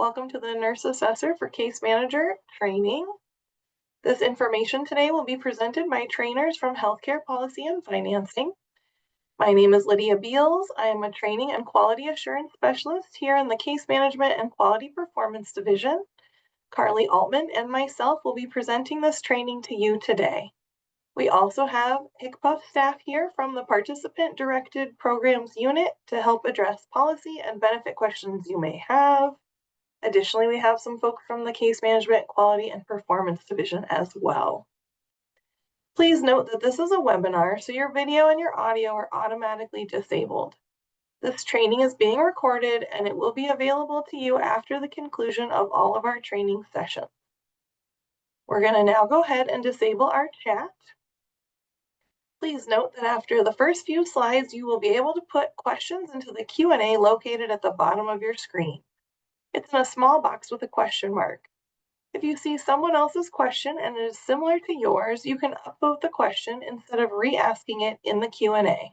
Welcome to the Nurse Assessor for Case Manager training. This information today will be presented by trainers from Healthcare Policy and Financing. My name is Lydia Beals. I am a Training and Quality Assurance Specialist here in the Case Management and Quality Performance Division. Carly Altman and myself will be presenting this training to you today. We also have HCPF staff here from the Participant Directed Programs Unit to help address policy and benefit questions you may have. Additionally, we have some folks from the Case Management, Quality, and Performance Division as well. Please note that this is a webinar, so your video and your audio are automatically disabled. This training is being recorded and it will be available to you after the conclusion of all of our training sessions. We're going to now go ahead and disable our chat. Please note that after the first few slides, you will be able to put questions into the Q&A located at the bottom of your screen. It's in a small box with a question mark. If you see someone else's question and it is similar to yours, you can upvote the question instead of re-asking it in the Q&A.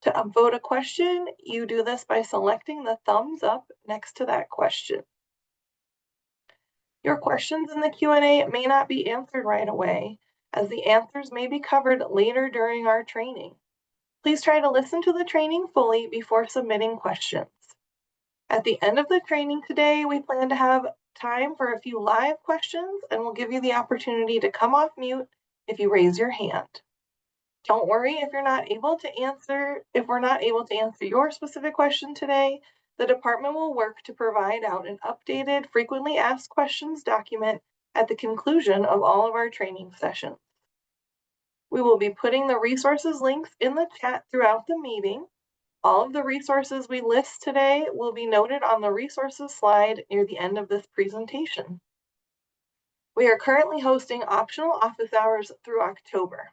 To upvote a question, you do this by selecting the thumbs up next to that question. Your questions in the Q&A may not be answered right away, as the answers may be covered later during our training. Please try to listen to the training fully before submitting questions. At the end of the training today, we plan to have time for a few live questions, and we'll give you the opportunity to come off mute if you raise your hand. Don't worry if we're not able to answer your specific question today. The department will work to provide out an updated frequently asked questions document at the conclusion of all of our training sessions. We will be putting the resources links in the chat throughout the meeting. All of the resources we list today will be noted on the resources slide near the end of this presentation. We are currently hosting optional office hours through October.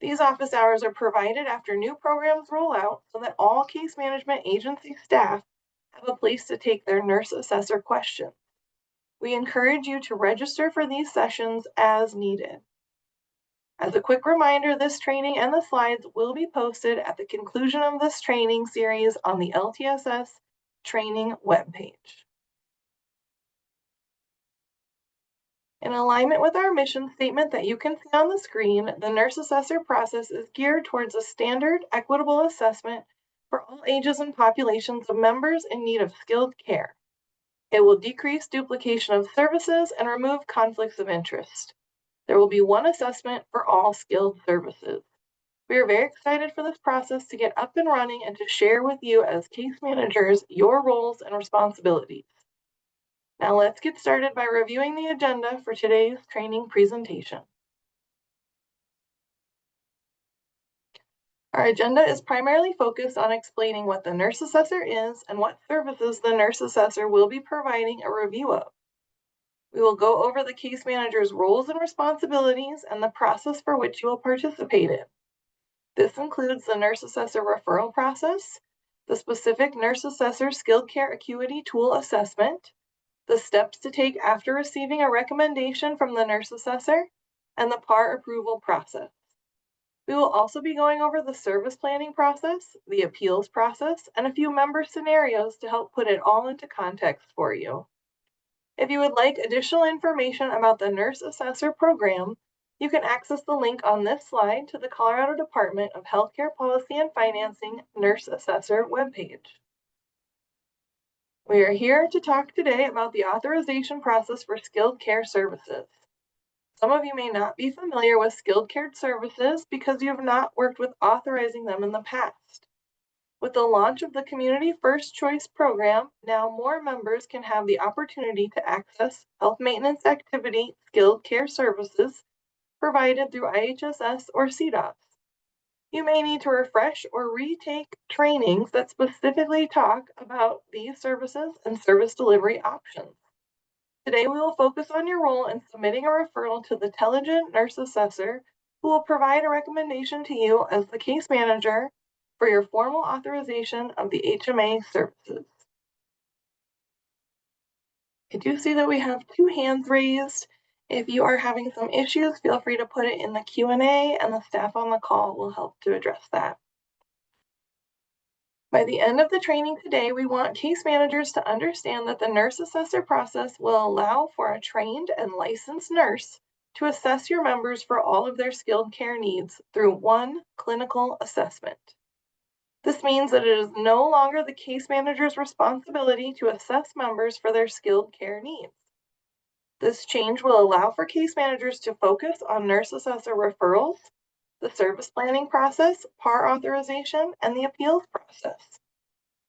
These office hours are provided after new programs roll out so that all case management agency staff have a place to take their nurse assessor questions. We encourage you to register for these sessions as needed. As a quick reminder, this training and the slides will be posted at the conclusion of this training series on the LTSS training webpage. In alignment with our mission statement that you can see on the screen, the nurse assessor process is geared towards a standard, equitable assessment for all ages and populations of members in need of skilled care. It will decrease duplication of services and remove conflicts of interest. There will be one assessment for all skilled services. We are very excited for this process to get up and running and to share with you as case managers your roles and responsibilities. Now let's get started by reviewing the agenda for today's training presentation. Our agenda is primarily focused on explaining what the nurse assessor is and what services the nurse assessor will be providing a review of. We will go over the case manager's roles and responsibilities and the process for which you will participate in. This includes the nurse assessor referral process, the specific nurse assessor skilled care acuity tool assessment, the steps to take after receiving a recommendation from the nurse assessor, and the PAR approval process. We will also be going over the service planning process, the appeals process, and a few member scenarios to help put it all into context for you. If you would like additional information about the Nurse Assessor program, you can access the link on this slide to the Colorado Department of Healthcare Policy and Financing Nurse Assessor webpage. We are here to talk today about the authorization process for skilled care services. Some of you may not be familiar with skilled care services because you have not worked with authorizing them in the past. With the launch of the Community First Choice program, now more members can have the opportunity to access health maintenance activity skilled care services provided through IHSS or CDOTS. You may need to refresh or retake trainings that specifically talk about these services and service delivery options. Today, we will focus on your role in submitting a referral to the Intelligent Nurse Assessor, who will provide a recommendation to you as the case manager for your formal authorization of the HMA services. I do see that we have 2 hands raised. If you are having some issues, feel free to put it in the Q&A and the staff on the call will help to address that. By the end of the training today, we want case managers to understand that the nurse assessor process will allow for a trained and licensed nurse to assess your members for all of their skilled care needs through one clinical assessment. This means that it is no longer the case manager's responsibility to assess members for their skilled care needs. This change will allow for case managers to focus on nurse assessor referrals, the service planning process, PAR authorization, and the appeals process.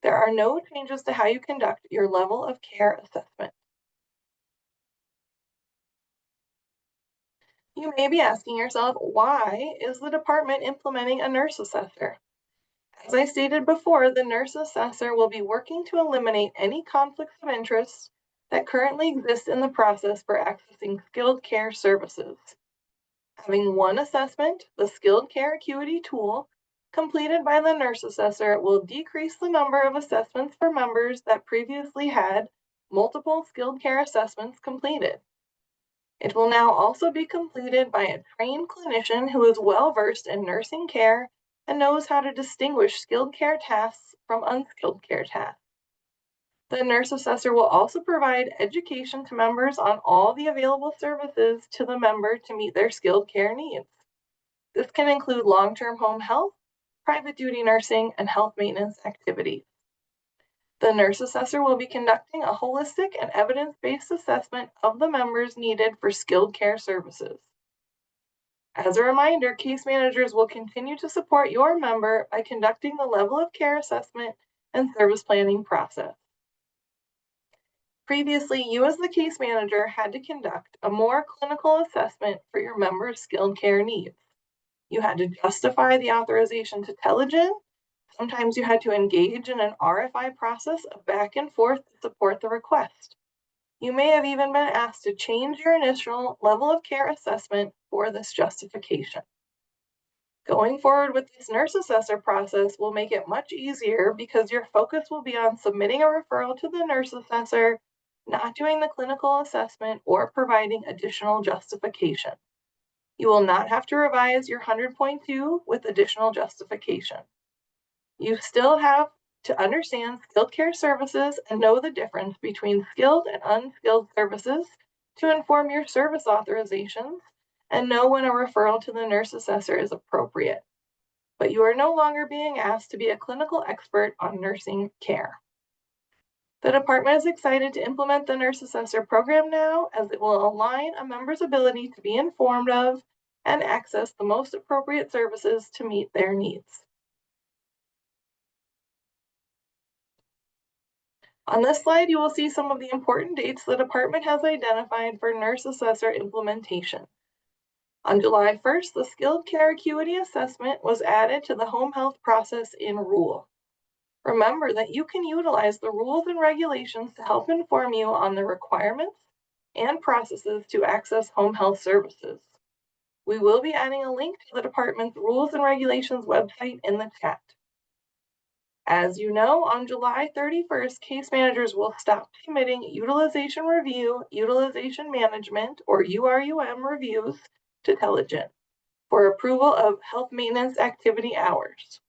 There are no changes to how you conduct your level of care assessment. You may be asking yourself, why is the department implementing a nurse assessor? As I stated before, the nurse assessor will be working to eliminate any conflicts of interest that currently exist in the process for accessing skilled care services. Having one assessment, the skilled care acuity tool, completed by the nurse assessor will decrease the number of assessments for members that previously had multiple skilled care assessments completed. It will now also be completed by a trained clinician who is well versed in nursing care and knows how to distinguish skilled care tasks from unskilled care tasks. The nurse assessor will also provide education to members on all the available services to the member to meet their skilled care needs. This can include long-term home health, private duty nursing, and health maintenance activities. The nurse assessor will be conducting a holistic and evidence-based assessment of the members needed for skilled care services. As a reminder, case managers will continue to support your member by conducting the level of care assessment and service planning process. Previously, you as the case manager had to conduct a more clinical assessment for your member's skilled care needs. You had to justify the authorization to Telegen. Sometimes you had to engage in an RFI process of back and forth to support the request. You may have even been asked to change your initial level of care assessment for this justification. Going forward with this nurse assessor process will make it much easier because your focus will be on submitting a referral to the nurse assessor, not doing the clinical assessment or providing additional justification. You will not have to revise your 100.2 with additional justification. You still have to understand skilled care services and know the difference between skilled and unskilled services to inform your service authorizations and know when a referral to the nurse assessor is appropriate. But you are no longer being asked to be a clinical expert on nursing care. The department is excited to implement the nurse assessor program now, as it will align a member's ability to be informed of and access the most appropriate services to meet their needs. On this slide, you will see some of the important dates the department has identified for nurse assessor implementation. On July 1st, the skilled care acuity assessment was added to the home health process in rule. Remember that you can utilize the rules and regulations to help inform you on the requirements and processes to access home health services. We will be adding a link to the department's rules and regulations website in the chat. As you know, on July 31st, case managers will stop submitting utilization review, utilization management, or URUM reviews to Telegen for approval of health maintenance activity hours.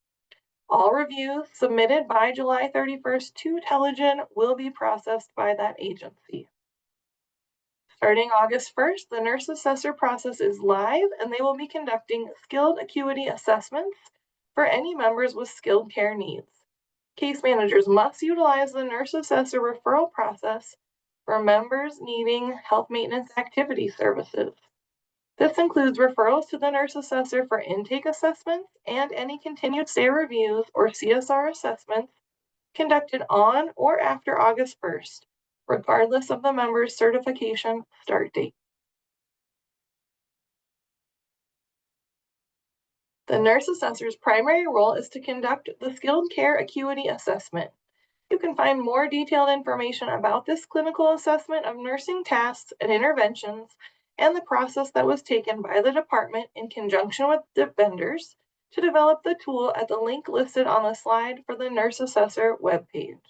All reviews submitted by July 31st to Telegen will be processed by that agency. Starting August 1st, the nurse assessor process is live and they will be conducting skilled acuity assessments for any members with skilled care needs. Case managers must utilize the nurse assessor referral process for members needing health maintenance activity services. This includes referrals to the nurse assessor for intake assessments and any continued stay reviews or CSR assessments conducted on or after August 1st, regardless of the member's certification start date. The nurse assessor's primary role is to conduct the skilled care acuity assessment. You can find more detailed information about this clinical assessment of nursing tasks and interventions and the process that was taken by the department in conjunction with the vendors to develop the tool at the link listed on the slide for the Nurse Assessor webpage.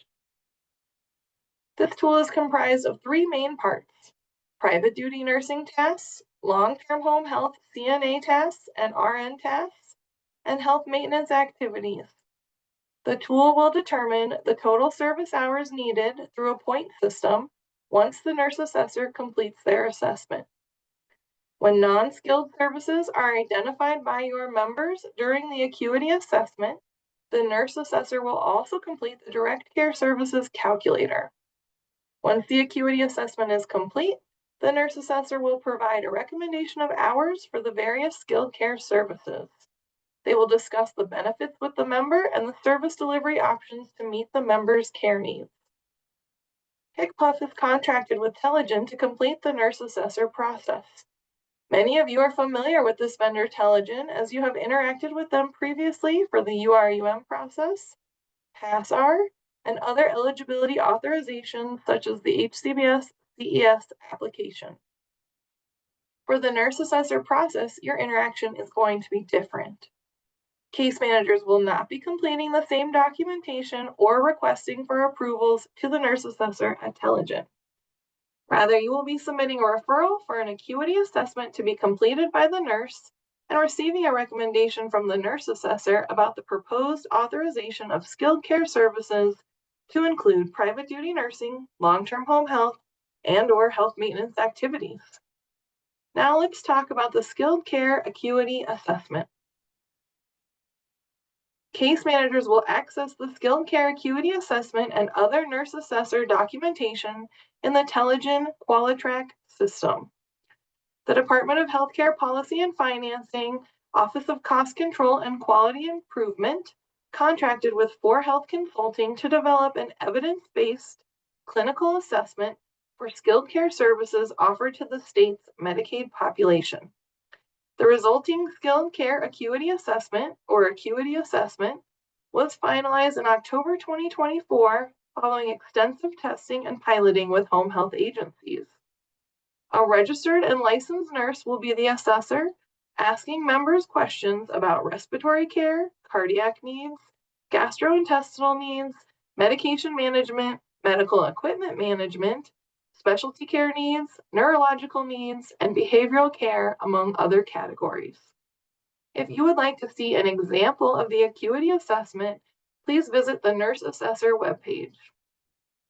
This tool is comprised of three main parts: private duty nursing tasks, long-term home health CNA tasks and RN tasks, and health maintenance activities. The tool will determine the total service hours needed through a point system once the nurse assessor completes their assessment. When non-skilled services are identified by your members during the acuity assessment, the nurse assessor will also complete the direct care services calculator. Once the acuity assessment is complete, the nurse assessor will provide a recommendation of hours for the various skilled care services. They will discuss the benefits with the member and the service delivery options to meet the member's care needs. HCPUF is contracted with Telligent to complete the nurse assessor process. Many of you are familiar with this vendor Telligent as you have interacted with them previously for the URUM process, PASSR, and other eligibility authorizations such as the HCBS CES application. For the nurse assessor process, your interaction is going to be different. Case managers will not be completing the same documentation or requesting for approvals to the nurse assessor at Telligent. Rather, you will be submitting a referral for an acuity assessment to be completed by the nurse and receiving a recommendation from the nurse assessor about the proposed authorization of skilled care services to include private duty nursing, long-term home health, and/or health maintenance activities. Now let's talk about the skilled care acuity assessment. Case managers will access the skilled care acuity assessment and other nurse assessor documentation in the Telligent Qualitrack system. The Department of Healthcare Policy and Financing, Office of Cost Control and Quality Improvement, contracted with 4Health Consulting to develop an evidence-based clinical assessment for skilled care services offered to the state's Medicaid population. The resulting skilled care acuity assessment, or acuity assessment, was finalized in October 2024 following extensive testing and piloting with home health agencies. A registered and licensed nurse will be the assessor, asking members questions about respiratory care, cardiac needs, gastrointestinal needs, medication management, medical equipment management, specialty care needs, neurological needs, and behavioral care, among other categories. If you would like to see an example of the acuity assessment, please visit the Nurse Assessor webpage.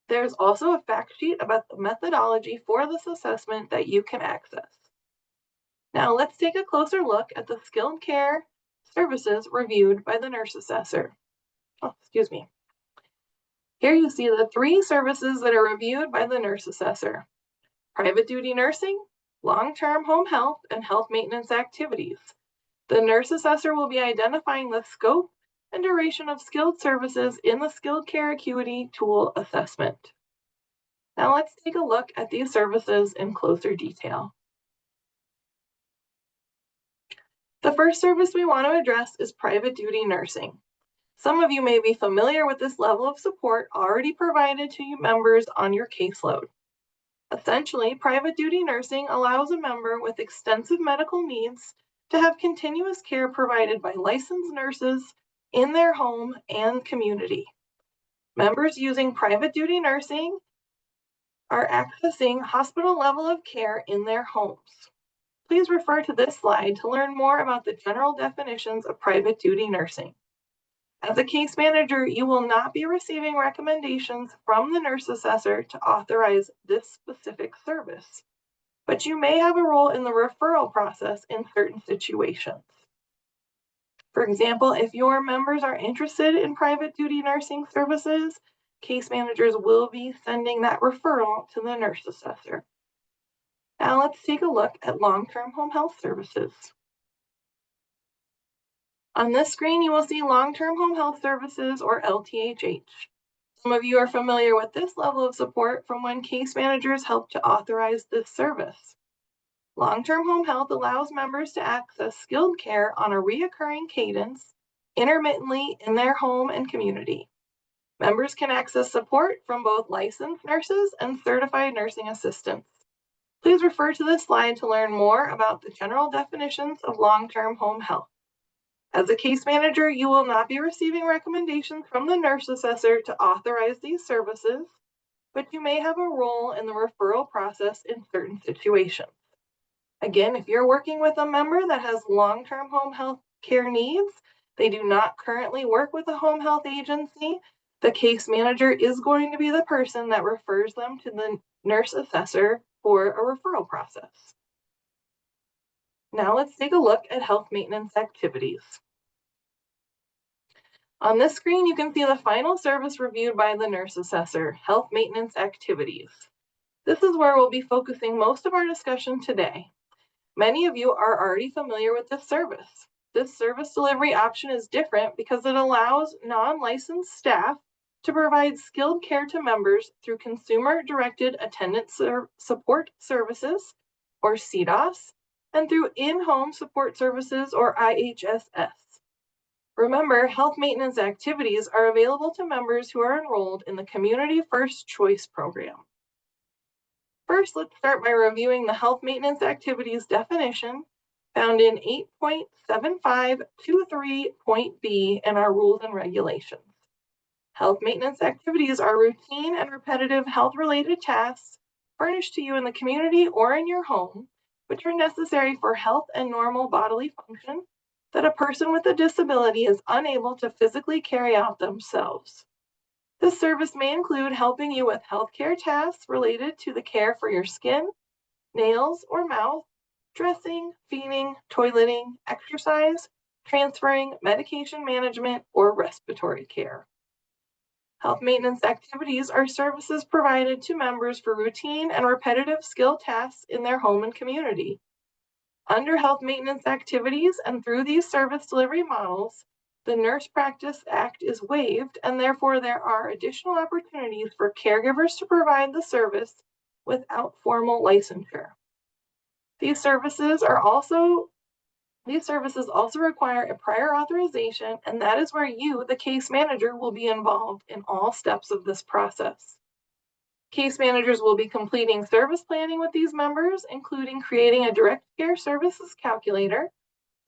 There's also a fact sheet about the methodology for this assessment that you can access. Now let's take a closer look at the skilled care services reviewed by the nurse assessor. Here you see the 3 services that are reviewed by the nurse assessor: private duty nursing, long-term home health, and health maintenance activities. The nurse assessor will be identifying the scope and duration of skilled services in the skilled care acuity tool assessment. Now let's take a look at these services in closer detail. The first service we want to address is private duty nursing. Some of you may be familiar with this level of support already provided to you members on your caseload. Essentially, private duty nursing allows a member with extensive medical needs to have continuous care provided by licensed nurses in their home and community. Members using private duty nursing are accessing hospital level of care in their homes. Please refer to this slide to learn more about the general definitions of private duty nursing. As a case manager, you will not be receiving recommendations from the nurse assessor to authorize this specific service, but you may have a role in the referral process in certain situations. For example, if your members are interested in private duty nursing services, case managers will be sending that referral to the nurse assessor. Now let's take a look at long-term home health services. On this screen, you will see long-term home health services, or LTHH. Some of you are familiar with this level of support from when case managers help to authorize this service. Long-term home health allows members to access skilled care on a reoccurring cadence, intermittently in their home and community. Members can access support from both licensed nurses and certified nursing assistants. Please refer to this slide to learn more about the general definitions of long-term home health. As a case manager, you will not be receiving recommendations from the nurse assessor to authorize these services, but you may have a role in the referral process in certain situations. Again, if you're working with a member that has long-term home health care needs, they do not currently work with a home health agency, the case manager is going to be the person that refers them to the nurse assessor for a referral process. Now let's take a look at health maintenance activities. On this screen, you can see the final service reviewed by the nurse assessor, health maintenance activities. This is where we'll be focusing most of our discussion today. Many of you are already familiar with this service. This service delivery option is different because it allows non-licensed staff to provide skilled care to members through consumer-directed attendant support services, or CDOS, and through in-home support services, or IHSS. Remember, health maintenance activities are available to members who are enrolled in the Community First Choice program. First, let's start by reviewing the health maintenance activities definition found in 8.7523.b in our rules and regulations. Health maintenance activities are routine and repetitive health-related tasks furnished to you in the community or in your home, which are necessary for health and normal bodily function that a person with a disability is unable to physically carry out themselves. This service may include helping you with healthcare tasks related to the care for your skin, nails, or mouth, dressing, feeding, toileting, exercise, transferring, medication management, or respiratory care. Health maintenance activities are services provided to members for routine and repetitive skill tasks in their home and community. Under health maintenance activities and through these service delivery models, the Nurse Practice Act is waived, and therefore there are additional opportunities for caregivers to provide the service without formal licensure. These services also require a prior authorization, and that is where you, the case manager, will be involved in all steps of this process. Case managers will be completing service planning with these members, including creating a direct care services calculator,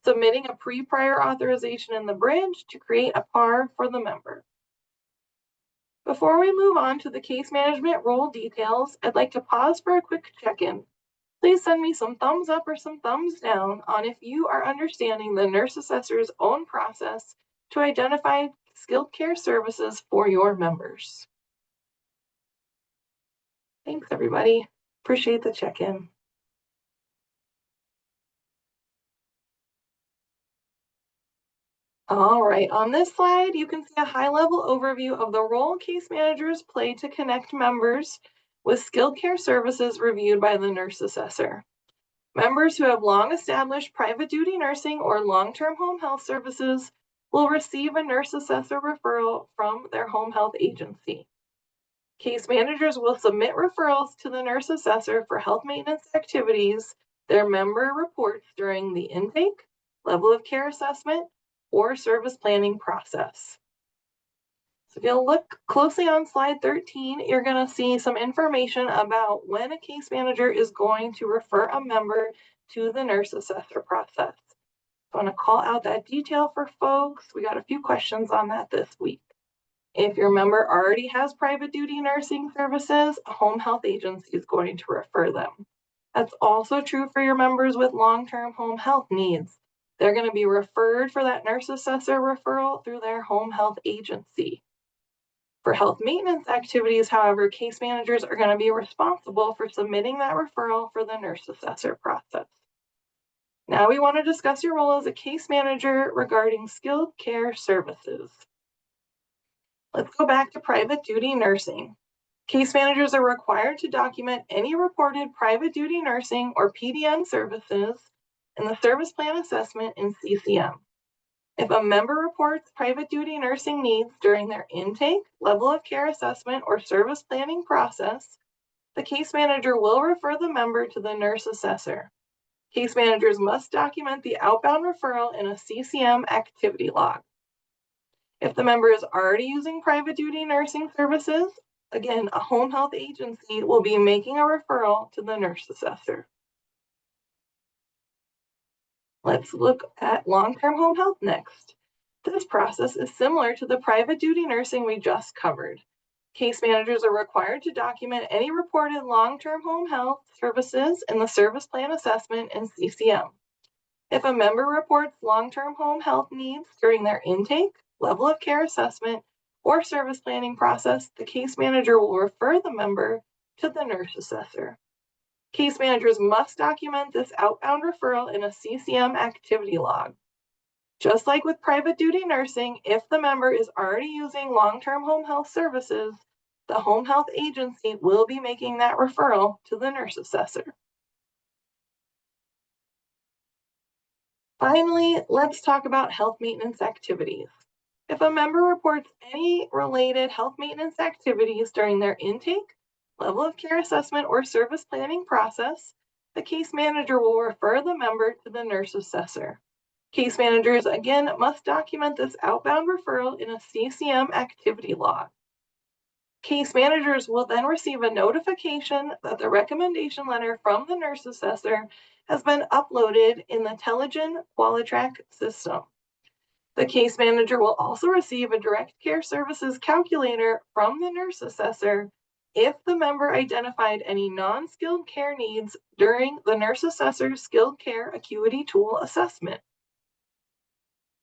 submitting a pre-prior authorization in the bridge to create a PAR for the member. Before we move on to the case management role details, I'd like to pause for a quick check-in. Please send me some thumbs up or some thumbs down on if you are understanding the nurse assessor's own process to identify skilled care services for your members. Thanks, everybody. Appreciate the check-in. All right, on this slide, you can see a high-level overview of the role case managers play to connect members with skilled care services reviewed by the nurse assessor. Members who have long established private duty nursing or long-term home health services will receive a nurse assessor referral from their home health agency. Case managers will submit referrals to the nurse assessor for health maintenance activities their member reports during the intake, level of care assessment, or service planning process. So if you'll look closely on slide 13, you're going to see some information about when a case manager is going to refer a member to the nurse assessor process. I want to call out that detail for folks. We got a few questions on that this week. If your member already has private duty nursing services, a home health agency is going to refer them. That's also true for your members with long-term home health needs. They're going to be referred for that nurse assessor referral through their home health agency. For health maintenance activities, however, case managers are going to be responsible for submitting that referral for the nurse assessor process. Now we want to discuss your role as a case manager regarding skilled care services. Let's go back to private duty nursing. Case managers are required to document any reported private duty nursing or PDN services in the service plan assessment in CCM. If a member reports private duty nursing needs during their intake, level of care assessment, or service planning process, the case manager will refer the member to the nurse assessor. Case managers must document the outbound referral in a CCM activity log. If the member is already using private duty nursing services, again, a home health agency will be making a referral to the nurse assessor. Let's look at long-term home health next. This process is similar to the private duty nursing we just covered. Case managers are required to document any reported long-term home health services in the service plan assessment in CCM. If a member reports long-term home health needs during their intake, level of care assessment, or service planning process, the case manager will refer the member to the nurse assessor. Case managers must document this outbound referral in a CCM activity log. Just like with private duty nursing, if the member is already using long-term home health services, the home health agency will be making that referral to the nurse assessor. Finally, let's talk about health maintenance activities. If a member reports any related health maintenance activities during their intake, level of care assessment, or service planning process, the case manager will refer the member to the nurse assessor. Case managers, again, must document this outbound referral in a CCM activity log. Case managers will then receive a notification that the recommendation letter from the nurse assessor has been uploaded in the Telegen Qualitrack system. The case manager will also receive a direct care services calculator from the nurse assessor if the member identified any non-skilled care needs during the nurse assessor's skilled care acuity tool assessment.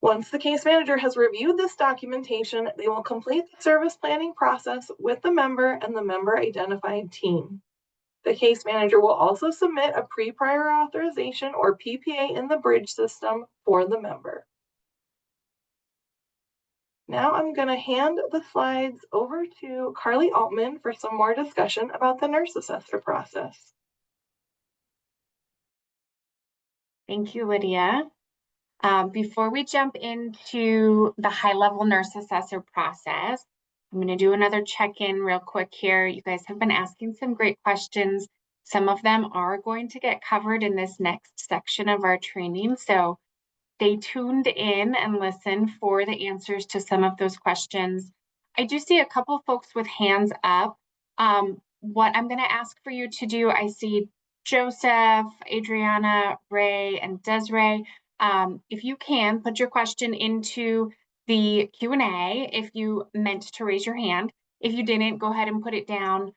Once the case manager has reviewed this documentation, they will complete the service planning process with the member and the member identified team. The case manager will also submit a pre-prior authorization or PPA in the bridge system for the member. Now I'm going to hand the slides over to Carly Altman for some more discussion about the nurse assessor process. Thank you, Lydia. Before we jump into the high-level nurse assessor process, I'm going to do another check-in real quick here. You guys have been asking some great questions. Some of them are going to get covered in this next section of our training, so stay tuned in and listen for the answers to some of those questions. I do see a couple folks with hands up. What I'm going to ask for you to do, I see Joseph, Adriana, Ray, and Desiree. If you can, put your question into the Q&A if you meant to raise your hand. If you didn't, go ahead and put it down.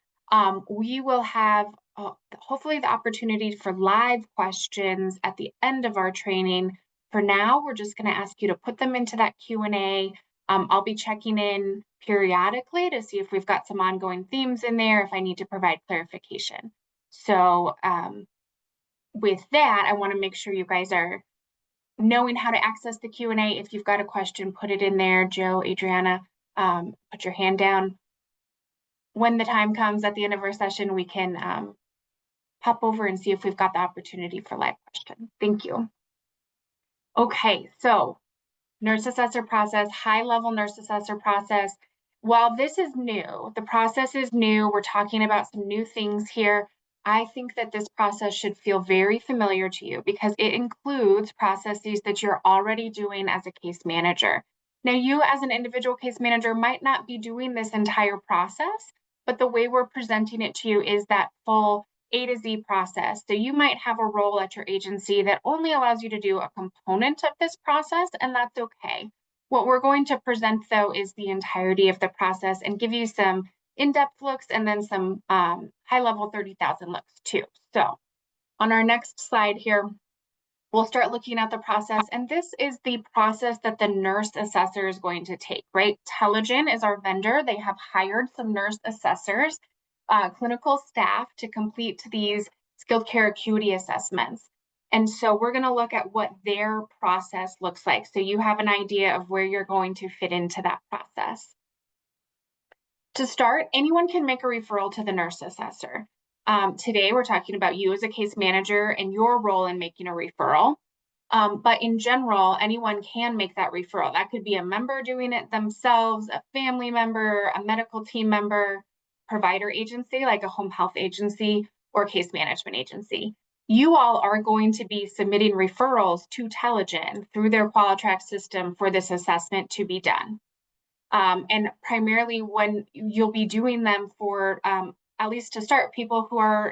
We will have hopefully the opportunity for live questions at the end of our training. For now, we're just going to ask you to put them into that Q&A. I'll be checking in periodically to see if we've got some ongoing themes in there, if I need to provide clarification. So with that, I want to make sure you guys are knowing how to access the Q&A. If you've got a question, put it in there. Joe, Adriana, put your hand down. When the time comes at the end of our session, we can pop over and see if we've got the opportunity for live question. Thank you. Okay, so nurse assessor process, high-level nurse assessor process. While this is new, the process is new, we're talking about some new things here. I think that this process should feel very familiar to you because it includes processes that you're already doing as a case manager. Now, you as an individual case manager might not be doing this entire process, but the way we're presenting it to you is that full A to Z process. So you might have a role at your agency that only allows you to do a component of this process, and that's okay. What we're going to present, though, is the entirety of the process and give you some in-depth looks and then some high-level 30,000 looks too. So on our next slide here, we'll start looking at the process, and this is the process that the nurse assessor is going to take, right? Telegen is our vendor. They have hired some nurse assessors, clinical staff to complete these skilled care acuity assessments. And so we're going to look at what their process looks like, so you have an idea of where you're going to fit into that process. To start, anyone can make a referral to the nurse assessor. Today, we're talking about you as a case manager and your role in making a referral. But in general, anyone can make that referral. That could be a member doing it themselves, a family member, a medical team member, provider agency like a home health agency, or case management agency. You all are going to be submitting referrals to Telegen through their Qualitrack system for this assessment to be done. And primarily when you'll be doing them for, at least to start, people who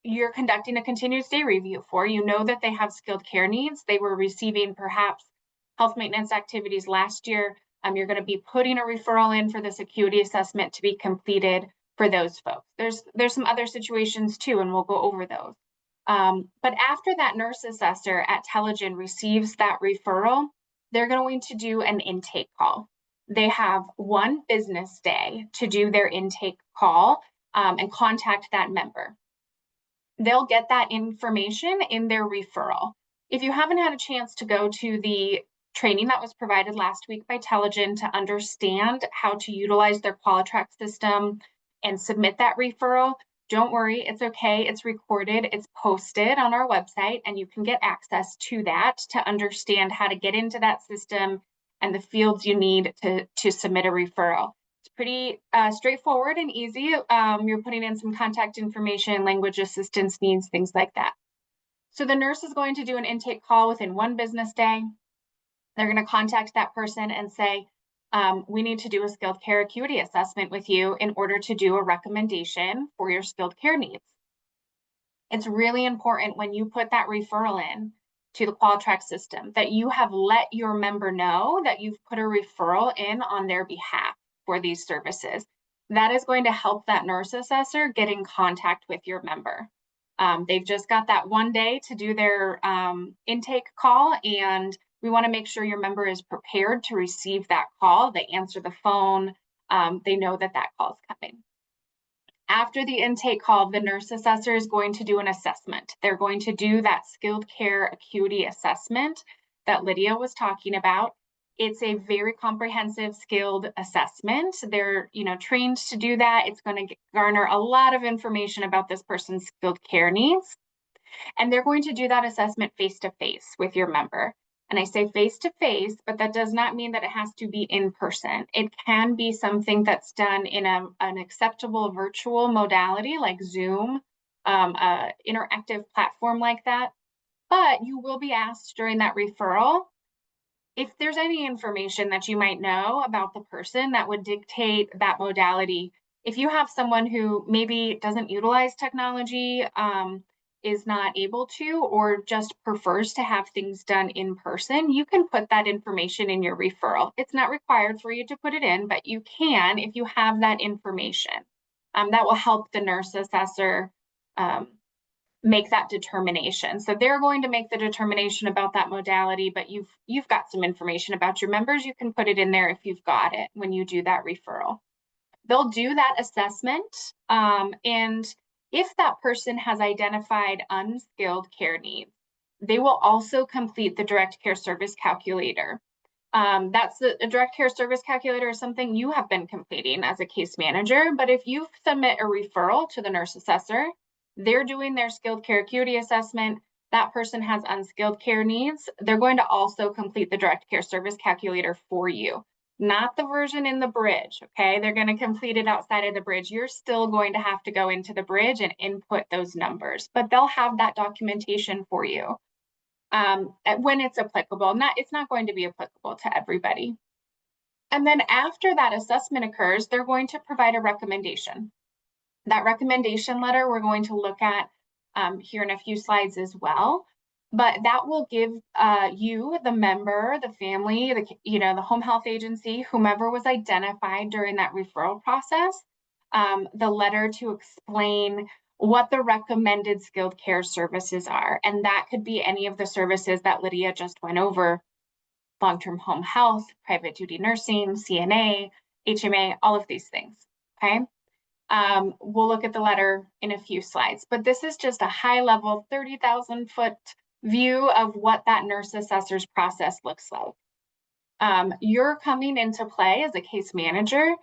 you're conducting a continuous day review for. You know that they have skilled care needs. They were receiving perhaps health maintenance activities last year. You're going to be putting a referral in for this acuity assessment to be completed for those folks. There's some other situations too, and we'll go over those. But after that nurse assessor at Telegen receives that referral, they're going to do an intake call. They have 1 business day to do their intake call and contact that member. They'll get that information in their referral. If you haven't had a chance to go to the training that was provided last week by Telegen to understand how to utilize their Qualitrack system and submit that referral, don't worry, it's okay. It's recorded, it's posted on our website, and you can get access to that to understand how to get into that system and the fields you need to submit a referral. It's pretty straightforward and easy. You're putting in some contact information, language assistance needs, things like that. So the nurse is going to do an intake call within 1 business day. They're going to contact that person and say, we need to do a skilled care acuity assessment with you in order to do a recommendation for your skilled care needs. It's really important when you put that referral in to the Qualitrack system that you have let your member know that you've put a referral in on their behalf for these services. That is going to help that nurse assessor get in contact with your member. They've just got that 1 day to do their intake call, and we want to make sure your member is prepared to receive that call. They answer the phone. They know that that call is coming. After the intake call, the nurse assessor is going to do an assessment. They're going to do that skilled care acuity assessment that Lydia was talking about. It's a very comprehensive skilled assessment. They're, trained to do that. It's going to garner a lot of information about this person's skilled care needs. And they're going to do that assessment face-to-face with your member. And I say face-to-face, but that does not mean that it has to be in person. It can be something that's done in an acceptable virtual modality like Zoom, interactive platform like that. But you will be asked during that referral if there's any information that you might know about the person that would dictate that modality. If you have someone who maybe doesn't utilize technology, is not able to, or just prefers to have things done in person, you can put that information in your referral. It's not required for you to put it in, but you can if you have that information. That will help the nurse assessor make that determination. So they're going to make the determination about that modality, but you've got some information about your members. You can put it in there if you've got it when you do that referral. They'll do that assessment, and if that person has identified unskilled care needs, they will also complete the direct care service calculator. That's a direct care service calculator is something you have been completing as a case manager, but if you submit a referral to the nurse assessor, they're doing their skilled care acuity assessment, that person has unskilled care needs, they're going to also complete the direct care service calculator for you. Not the version in the bridge, okay? They're going to complete it outside of the bridge. You're still going to have to go into the bridge and input those numbers, but they'll have that documentation for you when it's applicable. It's not going to be applicable to everybody. And then after that assessment occurs, they're going to provide a recommendation. That recommendation letter we're going to look at here in a few slides as well. But that will give you, the member, the family, the home health agency, whomever was identified during that referral process, the letter to explain what the recommended skilled care services are. And that could be any of the services that Lydia just went over: long-term home health, private duty nursing, CNA, HMA, all of these things, okay? We'll look at the letter in a few slides, but this is just a high-level 30,000-foot view of what that nurse assessor's process looks like. You're coming into play as a case manager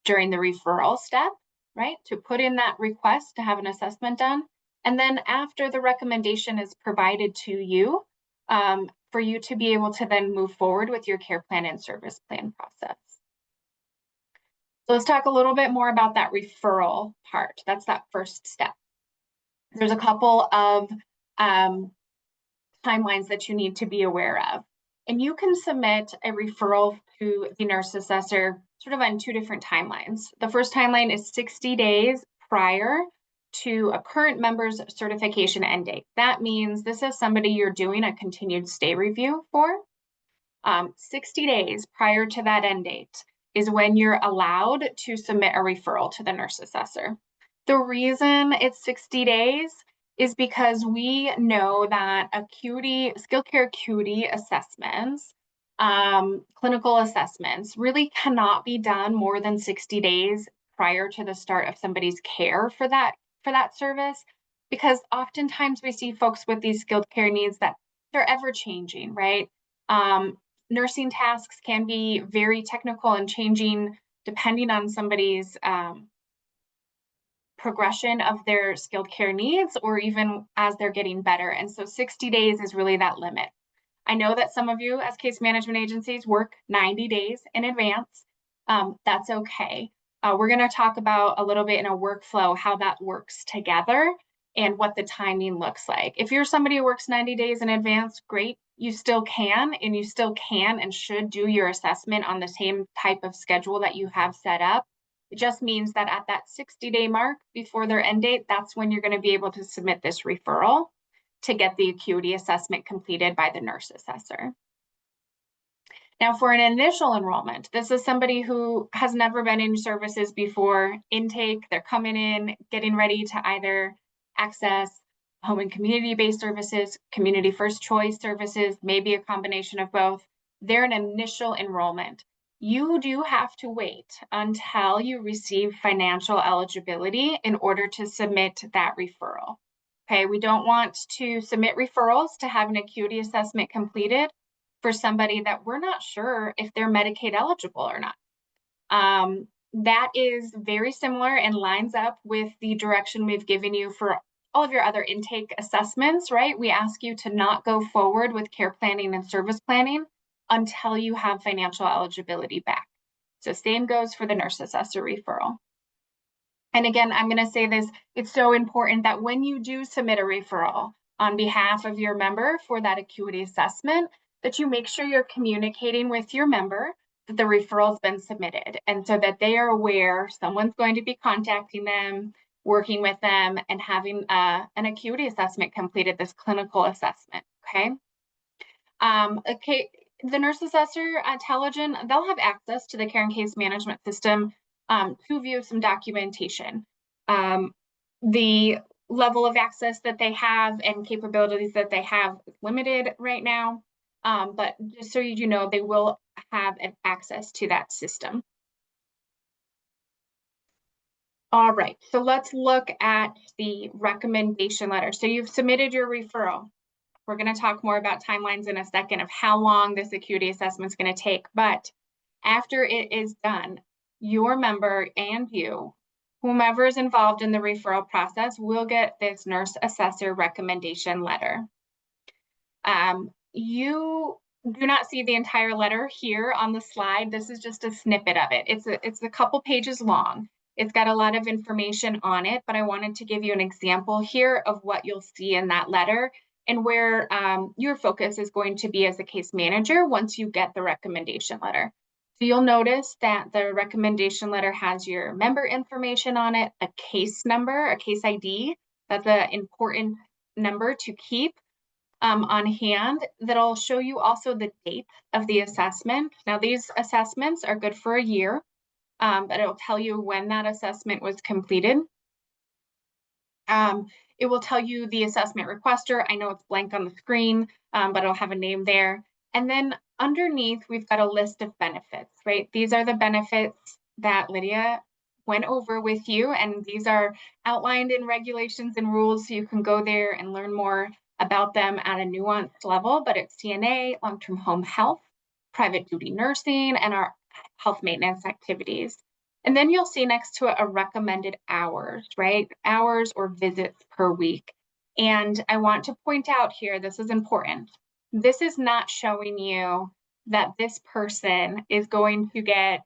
during the referral step, right? To put in that request to have an assessment done. And then after the recommendation is provided to you, for you to be able to then move forward with your care plan and service plan process. So let's talk a little bit more about that referral part. That's that first step. There's a couple of timelines that you need to be aware of. And you can submit a referral to the nurse assessor sort of on 2 different timelines. The first timeline is 60 days prior to a current member's certification end date. That means this is somebody you're doing a continued stay review for. 60 days prior to that end date is when you're allowed to submit a referral to the nurse assessor. The reason it's 60 days is because we know that skilled care acuity assessments, clinical assessments really cannot be done more than 60 days prior to the start of somebody's care for that service, because oftentimes we see folks with these skilled care needs that they're ever changing, right? Nursing tasks can be very technical and changing depending on somebody's progression of their skilled care needs, or even as they're getting better. And so 60 days is really that limit. I know that some of you as case management agencies work 90 days in advance. That's okay. We're going to talk about a little bit in a workflow how that works together and what the timing looks like. If you're somebody who works 90 days in advance, great. You still can and should do your assessment on the same type of schedule that you have set up. It just means that at that 60-day mark before their end date, that's when you're going to be able to submit this referral to get the acuity assessment completed by the nurse assessor. Now, for an initial enrollment, this is somebody who has never been in services before, intake, they're coming in, getting ready to either access home and community-based services, community first choice services, maybe a combination of both. They're an initial enrollment. You do have to wait until you receive financial eligibility in order to submit that referral. Okay, we don't want to submit referrals to have an acuity assessment completed for somebody that we're not sure if they're Medicaid eligible or not. That is very similar and lines up with the direction we've given you for all of your other intake assessments, right? We ask you to not go forward with care planning and service planning until you have financial eligibility back. So same goes for the nurse assessor referral. And again, I'm going to say this, it's so important that when you do submit a referral on behalf of your member for that acuity assessment, that you make sure you're communicating with your member that the referral's been submitted, and so that they are aware someone's going to be contacting them, working with them, and having an acuity assessment completed, this clinical assessment, okay? The nurse assessor at Telegen, they'll have access to the care and case management system to view some documentation. The level of access that they have and capabilities that they have is limited right now, but just so you know, they will have access to that system. All right, so let's look at the recommendation letter. So you've submitted your referral. We're going to talk more about timelines in a second of how long this acuity assessment is going to take. But after it is done, your member and you, whomever is involved in the referral process, will get this nurse assessor recommendation letter. You do not see the entire letter here on the slide. This is just a snippet of it. It's a couple pages long. It's got a lot of information on it, but I wanted to give you an example here of what you'll see in that letter and where your focus is going to be as a case manager once you get the recommendation letter. So you'll notice that the recommendation letter has your member information on it, a case number, a case ID. That's an important number to keep on hand. That'll show you also the date of the assessment. Now, these assessments are good for a year, but it'll tell you when that assessment was completed. It will tell you the assessment requester. I know it's blank on the screen, but it'll have a name there. And then underneath, we've got a list of benefits, right? These are the benefits that Lydia went over with you, and these are outlined in regulations and rules, so you can go there and learn more about them at a nuanced level. But it's CNA, long-term home health, private duty nursing, and our health maintenance activities. And then you'll see next to it a recommended hours, right? Hours or visits per week. And I want to point out here, this is important. This is not showing you that this person is going to get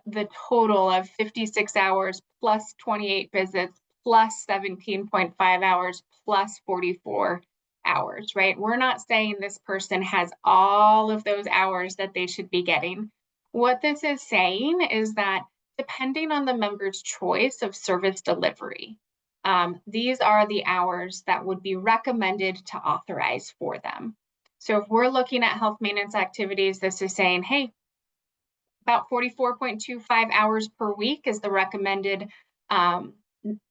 the total of 56 hours plus 28 visits plus 17.5 hours plus 44 hours, right? We're not saying this person has all of those hours that they should be getting. What this is saying is that depending on the member's choice of service delivery, these are the hours that would be recommended to authorize for them. So if we're looking at health maintenance activities, this is saying, hey, about 44.25 hours per week is the recommended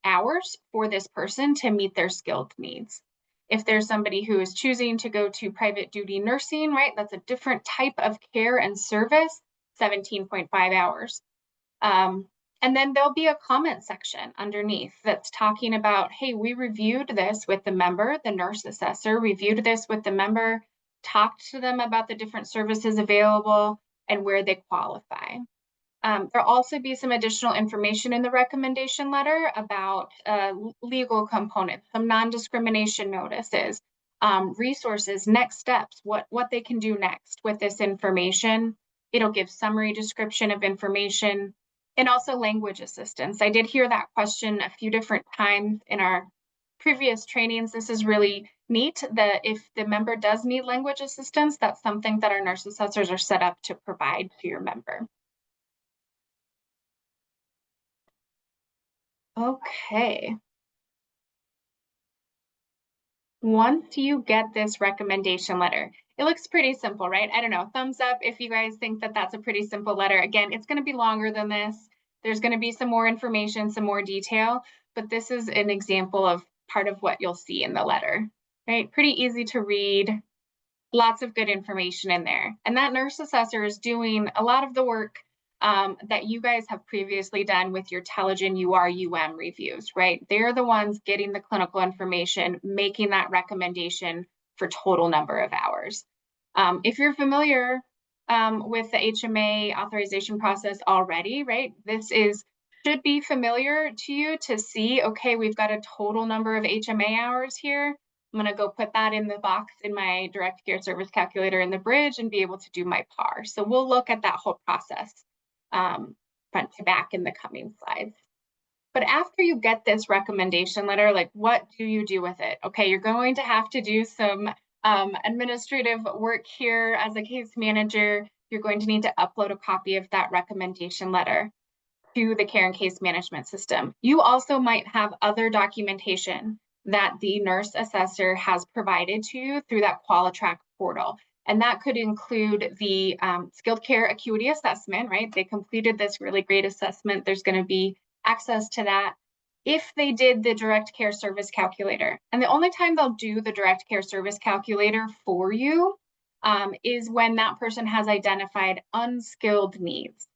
hours for this person to meet their skilled needs. If there's somebody who is choosing to go to private duty nursing, right, that's a different type of care and service, 17.5 hours. And then there'll be a comment section underneath that's talking about, hey, we reviewed this with the member, the nurse assessor reviewed this with the member, talked to them about the different services available and where they qualify. There'll also be some additional information in the recommendation letter about legal components, some non-discrimination notices, resources, next steps, what they can do next with this information. It'll give summary description of information and also language assistance. I did hear that question a few different times in our previous trainings. This is really neat that if the member does need language assistance, that's something that our nurse assessors are set up to provide to your member. Okay. Once you get this recommendation letter, it looks pretty simple, right? I don't know, thumbs up if you guys think that that's a pretty simple letter. Again, it's going to be longer than this. There's going to be some more information, some more detail, but this is an example of part of what you'll see in the letter, right? Pretty easy to read, lots of good information in there. And that nurse assessor is doing a lot of the work that you guys have previously done with your Telegen UR/UM reviews, right? They're the ones getting the clinical information, making that recommendation for total number of hours. If you're familiar with the HMA authorization process already, right? This should be familiar to you to see, okay, we've got a total number of HMA hours here. I'm going to go put that in the box in my direct care service calculator in the bridge and be able to do my PAR. So we'll look at that whole process front to back in the coming slides. But after you get this recommendation letter, like what do you do with it? Okay, you're going to have to do some administrative work here as a case manager. You're going to need to upload a copy of that recommendation letter to the care and case management system. You also might have other documentation that the nurse assessor has provided to you through that QualiTrack portal. And that could include the skilled care acuity assessment, right? They completed this really great assessment. There's going to be access to that. If they did the direct care service calculator, and the only time they'll do the direct care service calculator for you is when that person has identified unskilled needs.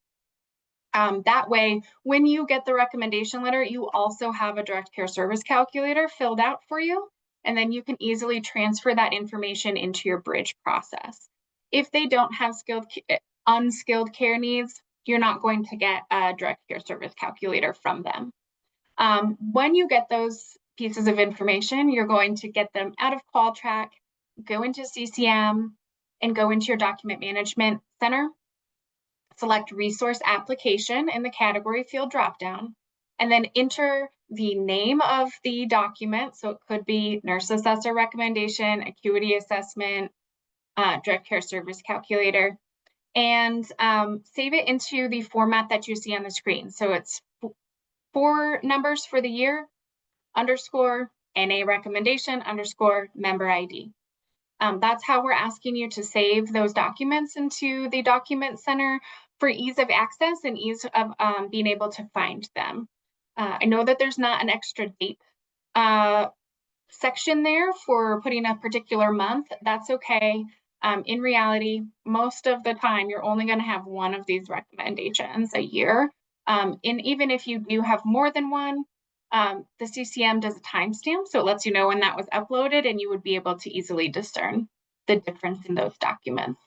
That way, when you get the recommendation letter, you also have a direct care service calculator filled out for you, and then you can easily transfer that information into your bridge process. If they don't have unskilled care needs, you're not going to get a direct care service calculator from them. When you get those pieces of information, you're going to get them out of QualiTrack, go into CCM, and go into your document management center. Select resource application in the category field dropdown, and then enter the name of the document. So it could be nurse assessor recommendation, acuity assessment, direct care service calculator, and save it into the format that you see on the screen. So it's 4 numbers for the year, underscore, NA recommendation, underscore, member ID. That's how we're asking you to save those documents into the document center for ease of access and ease of being able to find them. I know that there's not an extra date section there for putting a particular month. That's okay. In reality, most of the time, you're only going to have one of these recommendations a year. And even if you do have more than one, the CCM does a timestamp, so it lets you know when that was uploaded, and you would be able to easily discern the difference in those documents.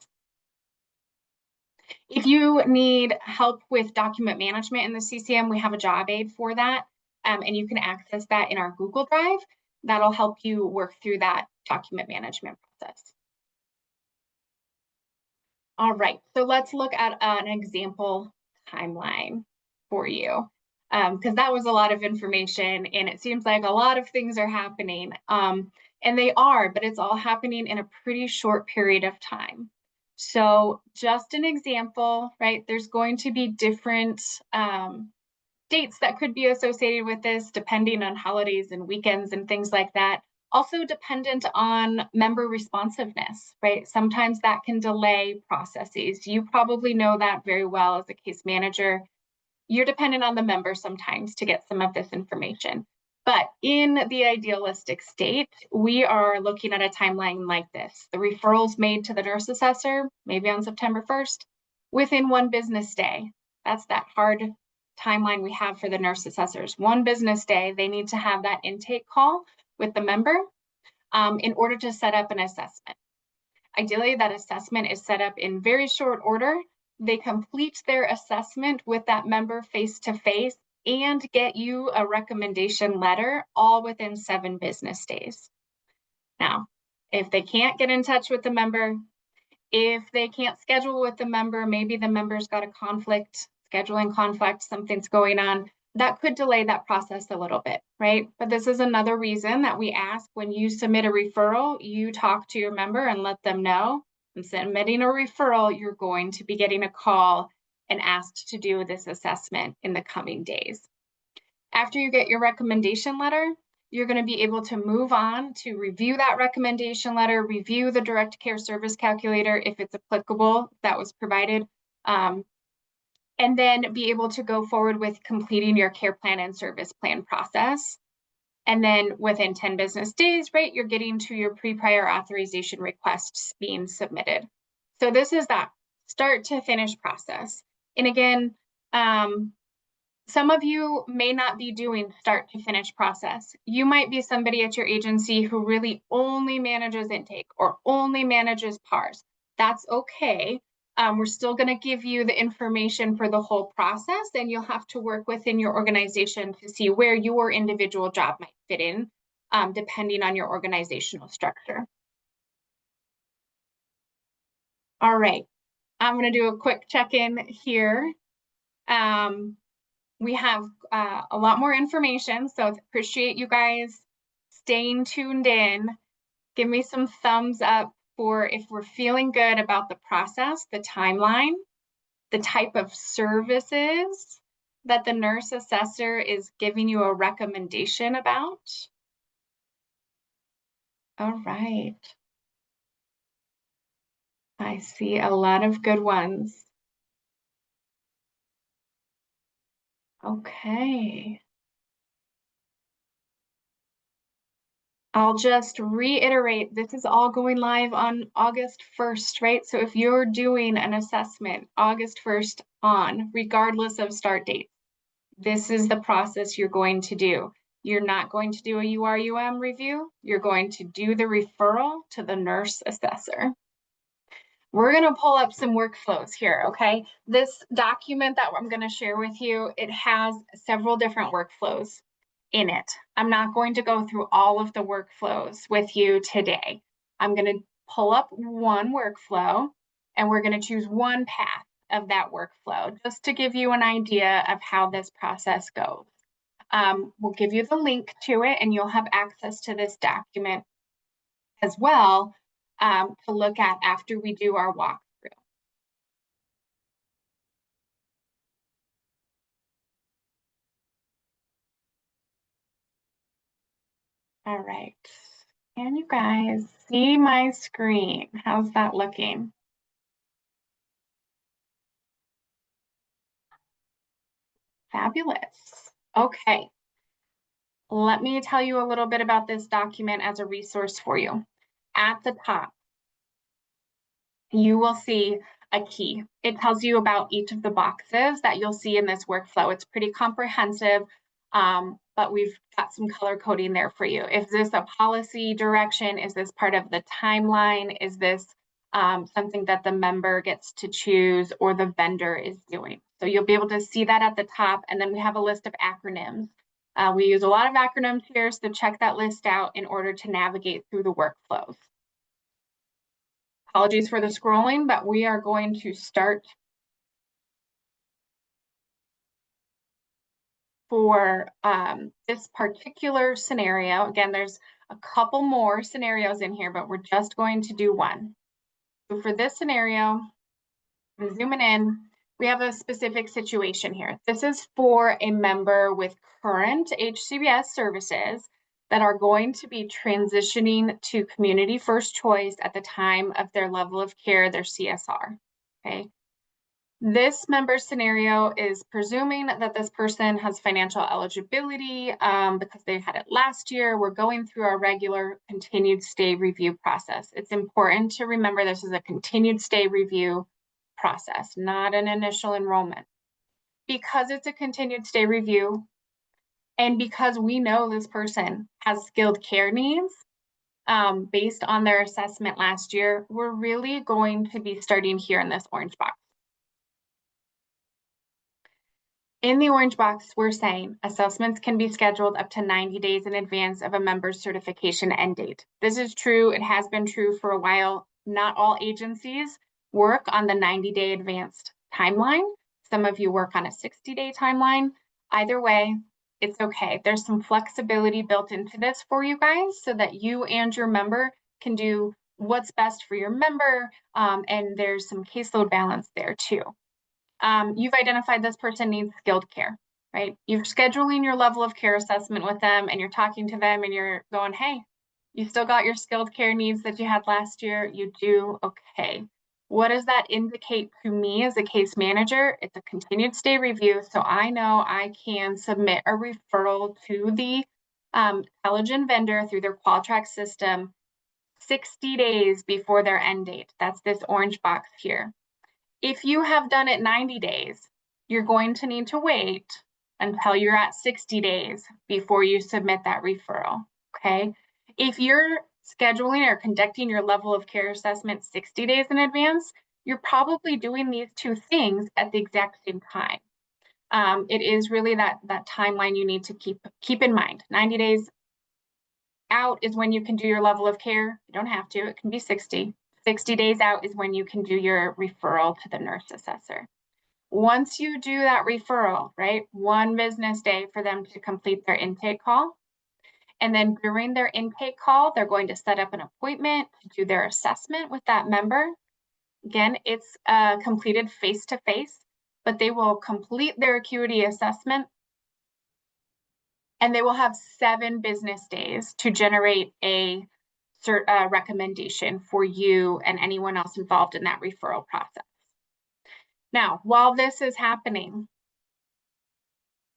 If you need help with document management in the CCM, we have a job aid for that, and you can access that in our Google Drive. That'll help you work through that document management process. All right, so let's look at an example timeline for you, because that was a lot of information, and it seems like a lot of things are happening, and they are, but it's all happening in a pretty short period of time. So just an example, right? There's going to be different dates that could be associated with this, depending on holidays and weekends and things like that. Also dependent on member responsiveness, right? Sometimes that can delay processes. You probably know that very well as a case manager. you're dependent on the member sometimes to get some of this information. But in the idealistic state, we are looking at a timeline like this. The referrals made to the nurse assessor, maybe on September 1st, within 1 business day. That's that hard timeline we have for the nurse assessors. 1 business day, they need to have that intake call with the member in order to set up an assessment. Ideally, that assessment is set up in very short order. They complete their assessment with that member face-to-face and get you a recommendation letter all within 7 business days. Now, if they can't get in touch with the member, if they can't schedule with the member, maybe the member's got a conflict, scheduling conflict, something's going on, that could delay that process a little bit, right? But this is another reason that we ask when you submit a referral, you talk to your member and let them know. And submitting a referral, you're going to be getting a call and asked to do this assessment in the coming days. After you get your recommendation letter, you're going to be able to move on to review that recommendation letter, review the direct care service calculator if it's applicable, that was provided, and then be able to go forward with completing your care plan and service plan process. And then within 10 business days, right, you're getting to your pre-prior authorization requests being submitted. So this is that start to finish process. And again, some of you may not be doing start to finish process. You might be somebody at your agency who really only manages intake or only manages PARs. That's okay. We're still going to give you the information for the whole process, and you'll have to work within your organization to see where your individual job might fit in, depending on your organizational structure. All right, I'm going to do a quick check-in here. We have a lot more information, so appreciate you guys staying tuned in. Give me some thumbs up for if we're feeling good about the process, the timeline, the type of services that the nurse assessor is giving you a recommendation about. All right. I see a lot of good ones. Okay. I'll just reiterate, this is all going live on August 1st, right? So if you're doing an assessment August 1st on, regardless of start date, this is the process you're going to do. You're not going to do a URUM review. You're going to do the referral to the nurse assessor. We're going to pull up some workflows here, okay? This document that I'm going to share with you, it has several different workflows in it. I'm not going to go through all of the workflows with you today. I'm going to pull up one workflow and we're going to choose one path of that workflow just to give you an idea of how this process goes. We'll give you the link to it and you'll have access to this document as well to look at after we do our walkthrough. All right, can you guys see my screen? How's that looking? Fabulous. Okay. Let me tell you a little bit about this document as a resource for you. At the top, you will see a key. It tells you about each of the boxes that you'll see in this workflow. It's pretty comprehensive, but we've got some color coding there for you. Is this a policy direction? Is this part of the timeline? Is this something that the member gets to choose or the vendor is doing? So you'll be able to see that at the top. And then we have a list of acronyms. We use a lot of acronyms here, so check that list out in order to navigate through the workflows. Apologies for the scrolling, but we are going to start for this particular scenario. Again, there's a couple more scenarios in here, but we're just going to do one. So for this scenario, I'm zooming in, we have a specific situation here. This is for a member with current HCBS services that are going to be transitioning to community first choice at the time of their level of care, their CSR, okay? This member scenario is presuming that this person has financial eligibility because they had it last year. We're going through our regular continued stay review process. It's important to remember this is a continued stay review process, not an initial enrollment. Because it's a continued stay review, and because we know this person has skilled care needs, based on their assessment last year, we're really going to be starting here in this orange box. In the orange box, we're saying assessments can be scheduled up to 90 days in advance of a member's certification end date. This is true. It has been true for a while. Not all agencies work on the 90-day advanced timeline. Some of you work on a 60-day timeline. Either way, it's okay. There's some flexibility built into this for you guys so that you and your member can do what's best for your member, and there's some caseload balance there too. You've identified this person needs skilled care, right? You're scheduling your level of care assessment with them and you're talking to them and you're going, hey, you still got your skilled care needs that you had last year? You do? Okay. What does that indicate to me as a case manager? It's a continued stay review, so I know I can submit a referral to the Telegen vendor through their Qualtrack system 60 days before their end date. That's this orange box here. If you have done it 90 days, you're going to need to wait until you're at 60 days before you submit that referral, okay? If you're scheduling or conducting your level of care assessment 60 days in advance, you're probably doing these two things at the exact same time. It is really that timeline you need to keep in mind. 90 days out is when you can do your level of care. You don't have to, it can be 60. 60 days out is when you can do your referral to the nurse assessor. Once you do that referral, right, 1 business day for them to complete their intake call. And then during their intake call, they're going to set up an appointment to do their assessment with that member. Again, it's completed face-to-face, but they will complete their acuity assessment and they will have 7 business days to generate a recommendation for you and anyone else involved in that referral process. Now, while this is happening,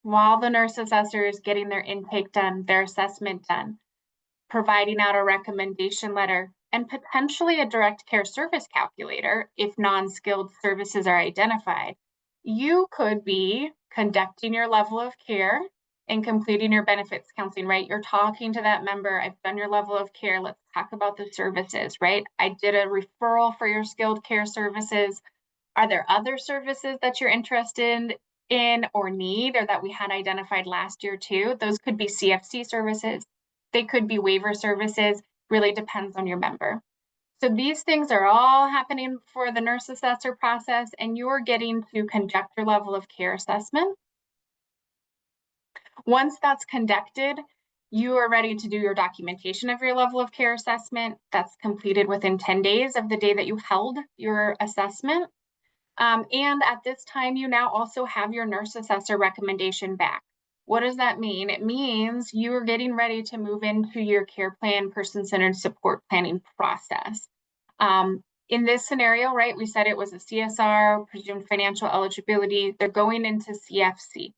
while the nurse assessor is getting their intake done, their assessment done, providing out a recommendation letter, and potentially a direct care service calculator if non-skilled services are identified, you could be conducting your level of care and completing your benefits counseling, right? You're talking to that member, I've done your level of care, let's talk about the services, right? I did a referral for your skilled care services. Are there other services that you're interested in or need or that we had identified last year too? Those could be CFC services. They could be waiver services, really depends on your member. So these things are all happening for the nurse assessor process, and you're getting to conduct your level of care assessment. Once that's conducted, you are ready to do your documentation of your level of care assessment. That's completed within 10 days of the day that you held your assessment. And at this time, you now also have your nurse assessor recommendation back. What does that mean? It means you are getting ready to move into your care plan, person-centered support planning process. In this scenario, right, we said it was a CSR, presumed financial eligibility. They're going into CFC.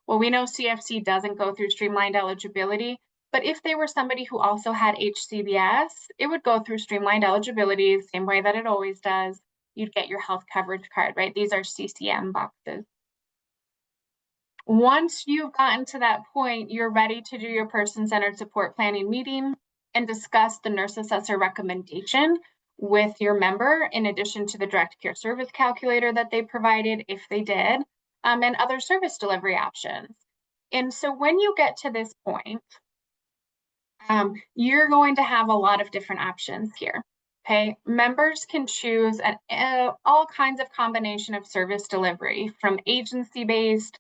Well, we know CFC doesn't go through streamlined eligibility, but if they were somebody who also had HCBS, it would go through streamlined eligibility, same way that it always does. You'd get your health coverage card, right? These are CCM boxes. Once you've gotten to that point, you're ready to do your person-centered support planning meeting and discuss the nurse assessor recommendation with your member, in addition to the direct care service calculator that they provided, if they did, and other service delivery options. And so when you get to this point, you're going to have a lot of different options here. Okay, members can choose all kinds of combination of service delivery, from agency-based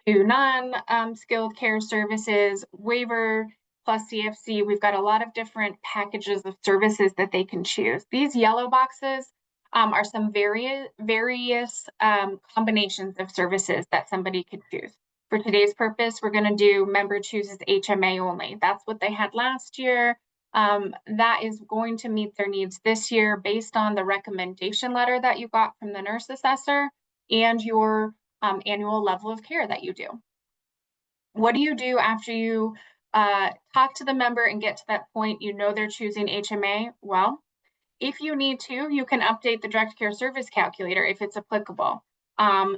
to non-skilled care services, waiver plus CFC. We've got a lot of different packages of services that they can choose. These yellow boxes are some various combinations of services that somebody could choose. For today's purpose, we're going to do member chooses HMA only. That's what they had last year. That is going to meet their needs this year based on the recommendation letter that you got from the nurse assessor. and your annual level of care that you do. What do you do after you talk to the member and get to that point, you know they're choosing HMA? Well, if you need to, you can update the direct care service calculator if it's applicable.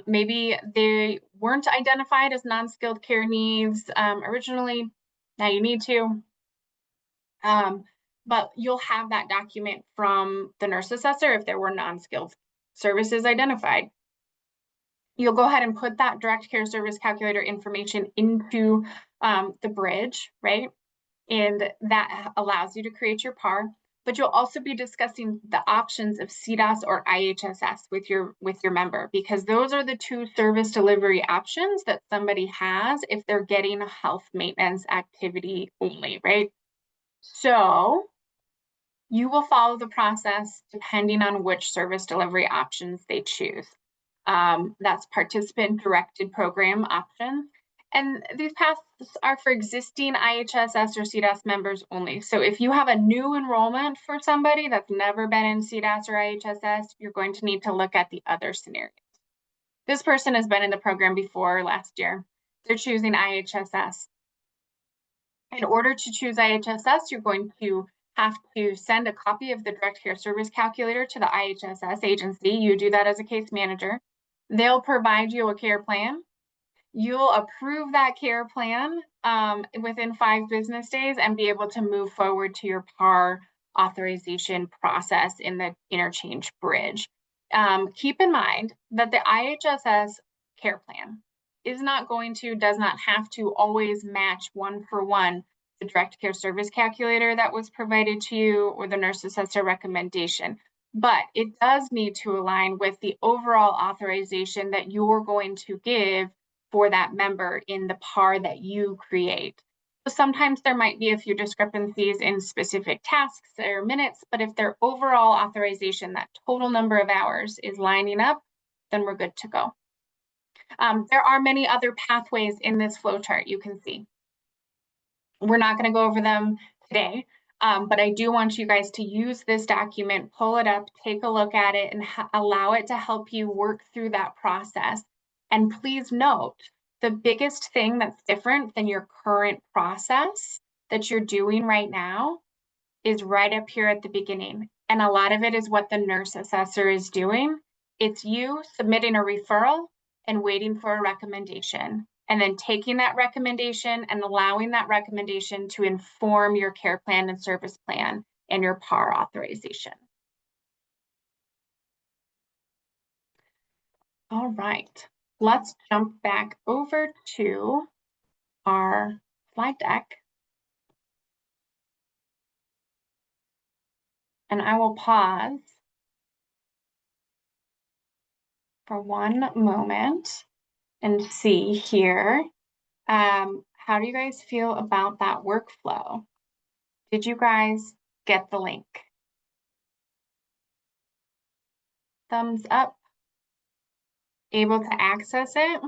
Maybe they weren't identified as non-skilled care needs originally, now you need to. But you'll have that document from the nurse assessor if there were non-skilled services identified. You'll go ahead and put that direct care service calculator information into the bridge, right? And that allows you to create your PAR, but you'll also be discussing the options of CDAS or IHSS with your member, because those are the two service delivery options that somebody has if they're getting a health maintenance activity only, right? So you will follow the process depending on which service delivery options they choose. That's participant-directed program options. And these paths are for existing IHSS or CDAS members only. So if you have a new enrollment for somebody that's never been in CDAS or IHSS, you're going to need to look at the other scenarios. This person has been in the program before last year. They're choosing IHSS. In order to choose IHSS, you're going to have to send a copy of the direct care service calculator to the IHSS agency. You do that as a case manager. They'll provide you a care plan. You'll approve that care plan within 5 business days and be able to move forward to your PAR authorization process in the interchange bridge. Keep in mind that the IHSS care plan is not going to, does not have to always match 1-for-1 the direct care service calculator that was provided to you or the nurse assessor recommendation. But it does need to align with the overall authorization that you're going to give for that member in the PAR that you create. So sometimes there might be a few discrepancies in specific tasks or minutes, but if their overall authorization, that total number of hours, is lining up, then we're good to go. There are many other pathways in this flowchart you can see. We're not going to go over them today, but I do want you guys to use this document, pull it up, take a look at it, and allow it to help you work through that process. And please note, the biggest thing that's different than your current process that you're doing right now is right up here at the beginning. And a lot of it is what the nurse assessor is doing. It's you submitting a referral and waiting for a recommendation, and then taking that recommendation and allowing that recommendation to inform your care plan and service plan and your PAR authorization. All right, let's jump back over to our slide deck. And I will pause for one moment and see here. How do you guys feel about that workflow? Did you guys get the link? Thumbs up. Able to access it?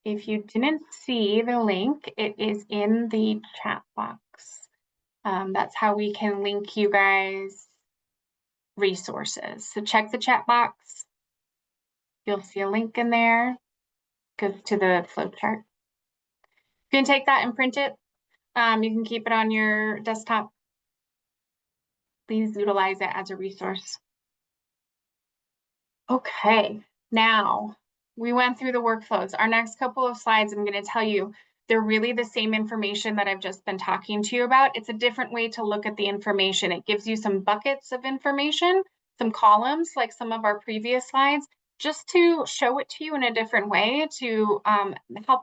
If you didn't see the link, it is in the chat box. That's how we can link you guys resources. So check the chat box. You'll see a link in there. Goes to the flowchart. You can take that and print it. You can keep it on your desktop. Please utilize it as a resource. Okay, now we went through the workflows. Our next couple of slides, I'm going to tell you, they're really the same information that I've just been talking to you about. It's a different way to look at the information. It gives you some buckets of information, some columns, like some of our previous slides, just to show it to you in a different way to help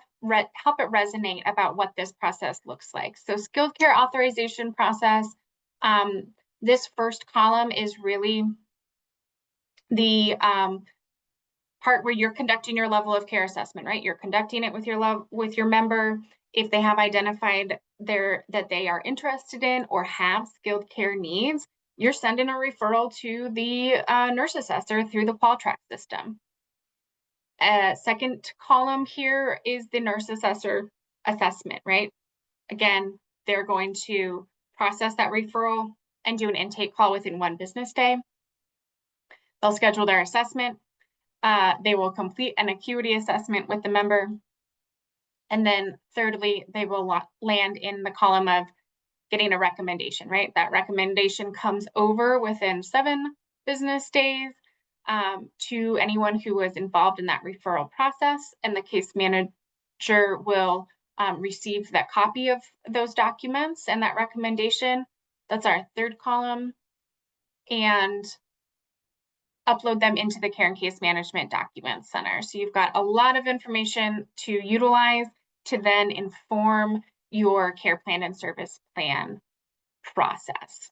it resonate about what this process looks like. So skilled care authorization process, this first column is really the part where you're conducting your level of care assessment, right? You're conducting it with your member. If they have identified that they are interested in or have skilled care needs, you're sending a referral to the nurse assessor through the Qualtrack system. Second column here is the nurse assessor assessment, right? Again, they're going to process that referral and do an intake call within 1 business day. They'll schedule their assessment. They will complete an acuity assessment with the member. And then thirdly, they will land in the column of getting a recommendation, right? That recommendation comes over within 7 business days to anyone who was involved in that referral process, and the case manager will receive that copy of those documents and that recommendation. That's our third column, and upload them into the Care and Case Management Document Center. So you've got a lot of information to utilize to then inform your care plan and service plan process.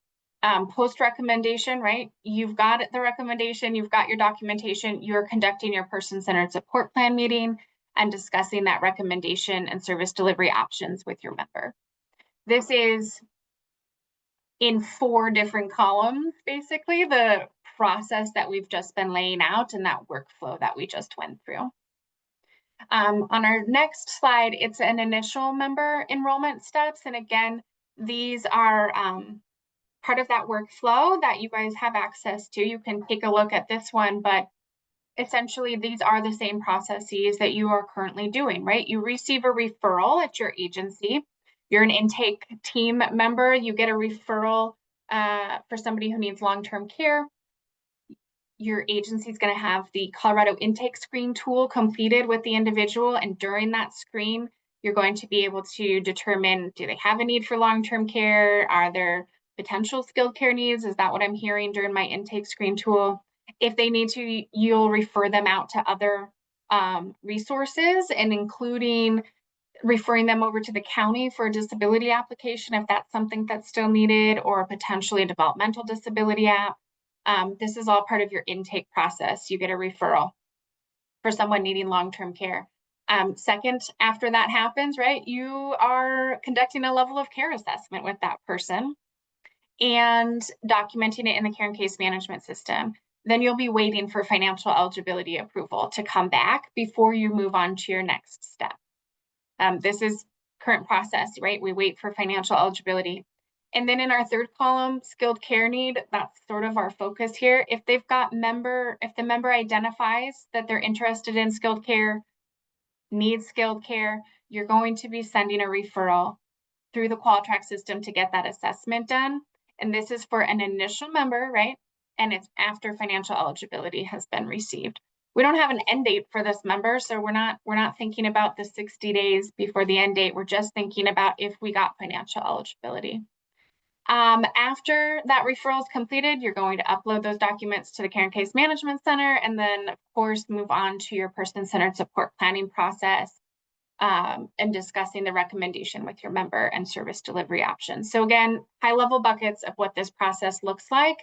Post recommendation, right? You've got the recommendation, you've got your documentation, you're conducting your person-centered support plan meeting and discussing that recommendation and service delivery options with your member. This is in 4 different columns, basically, the process that we've just been laying out and that workflow that we just went through. On our next slide, it's an initial member enrollment steps. And again, these are part of that workflow that you guys have access to. You can take a look at this one, but essentially these are the same processes that you are currently doing, right? You receive a referral at your agency. You're an intake team member. You get a referral for somebody who needs long-term care. Your agency is going to have the Colorado intake screen tool completed with the individual. And during that screen, you're going to be able to determine, do they have a need for long-term care? Are there potential skilled care needs? Is that what I'm hearing during my intake screen tool? If they need to, you'll refer them out to other resources, and including referring them over to the county for a disability application if that's something that's still needed, or potentially a developmental disability app. This is all part of your intake process. You get a referral for someone needing long-term care. Second, after that happens, right, you are conducting a level of care assessment with that person and documenting it in the care and case management system. Then you'll be waiting for financial eligibility approval to come back before you move on to your next step. This is current process, right? We wait for financial eligibility. And then in our third column, skilled care need, that's sort of our focus here. If they've got if the member identifies that they're interested in skilled care, needs skilled care, you're going to be sending a referral through the Qualitrack system to get that assessment done. And this is for an initial member, right? And it's after financial eligibility has been received. We don't have an end date for this member, so we're not thinking about the 60 days before the end date. We're just thinking about if we got financial eligibility. After that referral is completed, you're going to upload those documents to the Care and Case Management Center, and then, of course, move on to your person-centered support planning process and discussing the recommendation with your member and service delivery options. So again, high-level buckets of what this process looks like.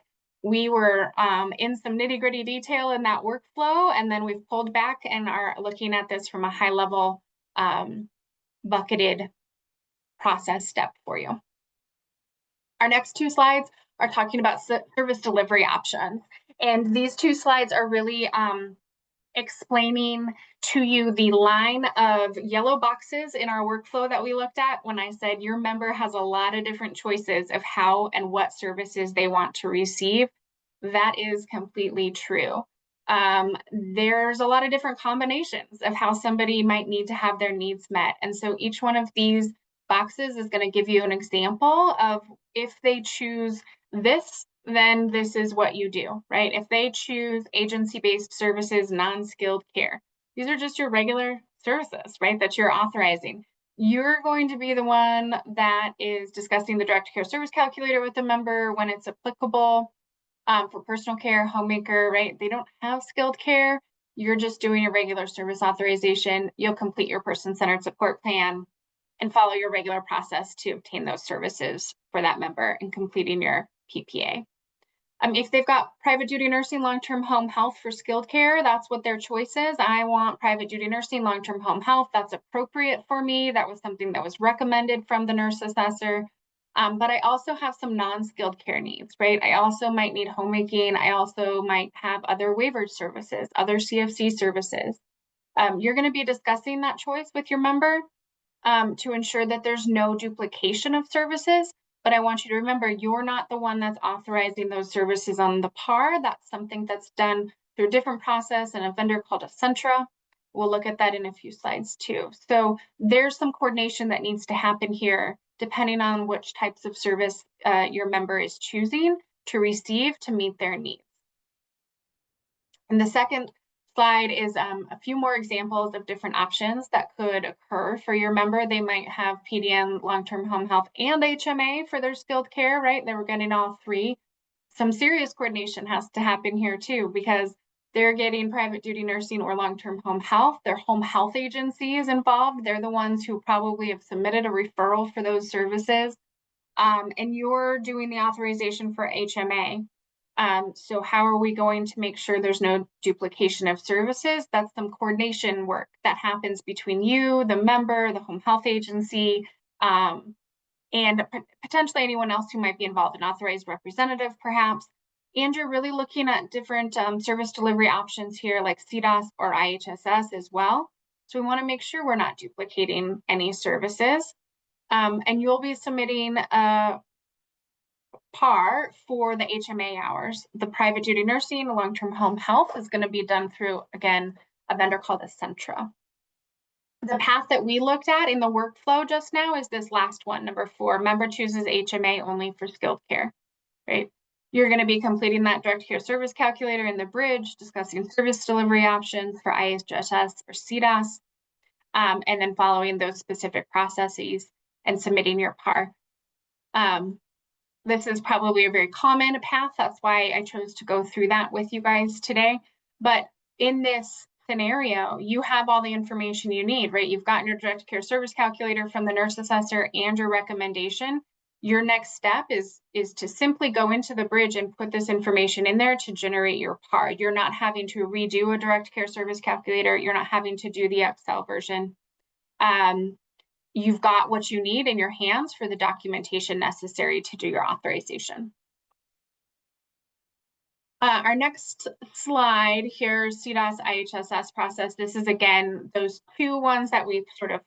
We were in some nitty-gritty detail in that workflow, and then we've pulled back and are looking at this from a high-level bucketed process step for you. Our next 2 slides are talking about service delivery options. And these 2 slides are really explaining to you the line of yellow boxes in our workflow that we looked at when I said your member has a lot of different choices of how and what services they want to receive. That is completely true. There's a lot of different combinations of how somebody might need to have their needs met. And so each one of these boxes is going to give you an example of if they choose this, then this is what you do, right? If they choose agency-based services, non-skilled care, these are just your regular services, right, that you're authorizing. You're going to be the one that is discussing the direct care service calculator with the member when it's applicable for personal care, homemaker, right? They don't have skilled care. You're just doing a regular service authorization. You'll complete your person-centered support plan and follow your regular process to obtain those services for that member and completing your PPA. If they've got private duty nursing, long-term home health for skilled care, that's what their choice is. I want private duty nursing, long-term home health. That's appropriate for me. That was something that was recommended from the nurse assessor. But I also have some non-skilled care needs, right? I also might need homemaking. I also might have other waiver services, other CFC services. You're going to be discussing that choice with your member to ensure that there's no duplication of services. but I want you to remember you're not the one that's authorizing those services on the PAR. That's something that's done through a different process and a vendor called Centra. We'll look at that in a few slides too. So there's some coordination that needs to happen here, depending on which types of service your member is choosing to receive to meet their needs. And the second slide is a few more examples of different options that could occur for your member. They might have PDN, long-term home health, and HMA for their skilled care, right? They were getting all three. Some serious coordination has to happen here too, because they're getting private duty nursing or long-term home health. Their home health agency is involved. They're the ones who probably have submitted a referral for those services. And you're doing the authorization for HMA. So how are we going to make sure there's no duplication of services? That's some coordination work that happens between you, the member, the home health agency, and potentially anyone else who might be involved, an authorized representative perhaps. And you're really looking at different service delivery options here like CDOS or IHSS as well. So we want to make sure we're not duplicating any services. And you'll be submitting a PAR for the HMA hours. The private duty nursing, long-term home health is going to be done through, again, a vendor called Centra. The path that we looked at in the workflow just now is this last one, number 4. Member chooses HMA only for skilled care, right? You're going to be completing that direct care service calculator in the bridge, discussing service delivery options for IHSS or CDOS, and then following those specific processes and submitting your PAR. This is probably a very common path. That's why I chose to go through that with you guys today. But in this scenario, you have all the information you need, right? You've gotten your direct care service calculator from the nurse assessor and your recommendation. Your next step is to simply go into the bridge and put this information in there to generate your PAR. You're not having to redo a direct care service calculator. You're not having to do the Excel version. You've got what you need in your hands for the documentation necessary to do your authorization. Our next slide here, CDOS IHSS process. This is, again, those two ones that we've sort of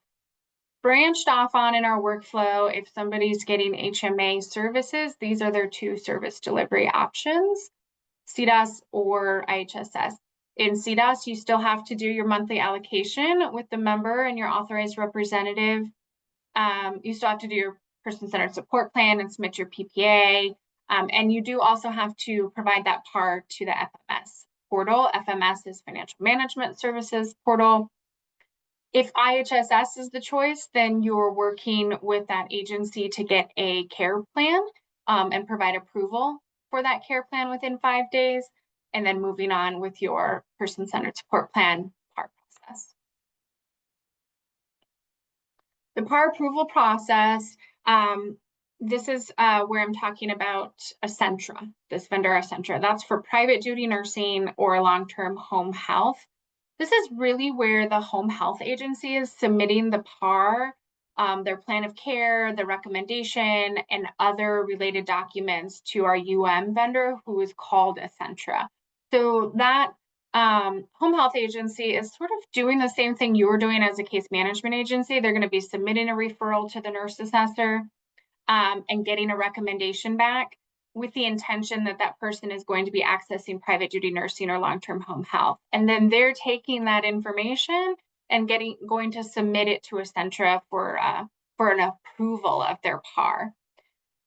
branched off on in our workflow. If somebody's getting HMA services, these are their two service delivery options, CDOS or IHSS. In CDOS, you still have to do your monthly allocation with the member and your authorized representative. You still have to do your person-centered support plan and submit your PPA. And you do also have to provide that PAR to the FMS portal. FMS is Financial Management Services portal. If IHSS is the choice, then you're working with that agency to get a care plan and provide approval for that care plan within 5 days, and then moving on with your person-centered support plan PAR process. The PAR approval process, this is where I'm talking about Centra, this vendor Centra. That's for private duty nursing or long-term home health. This is really where the home health agency is submitting the PAR, their plan of care, the recommendation, and other related documents to our vendor, who is called Centra. So that home health agency is sort of doing the same thing you're doing as a case management agency. They're going to be submitting a referral to the nurse assessor and getting a recommendation back with the intention that that person is going to be accessing private duty nursing or long-term home health. And then they're taking that information and going to submit it to Centra for an approval of their PAR.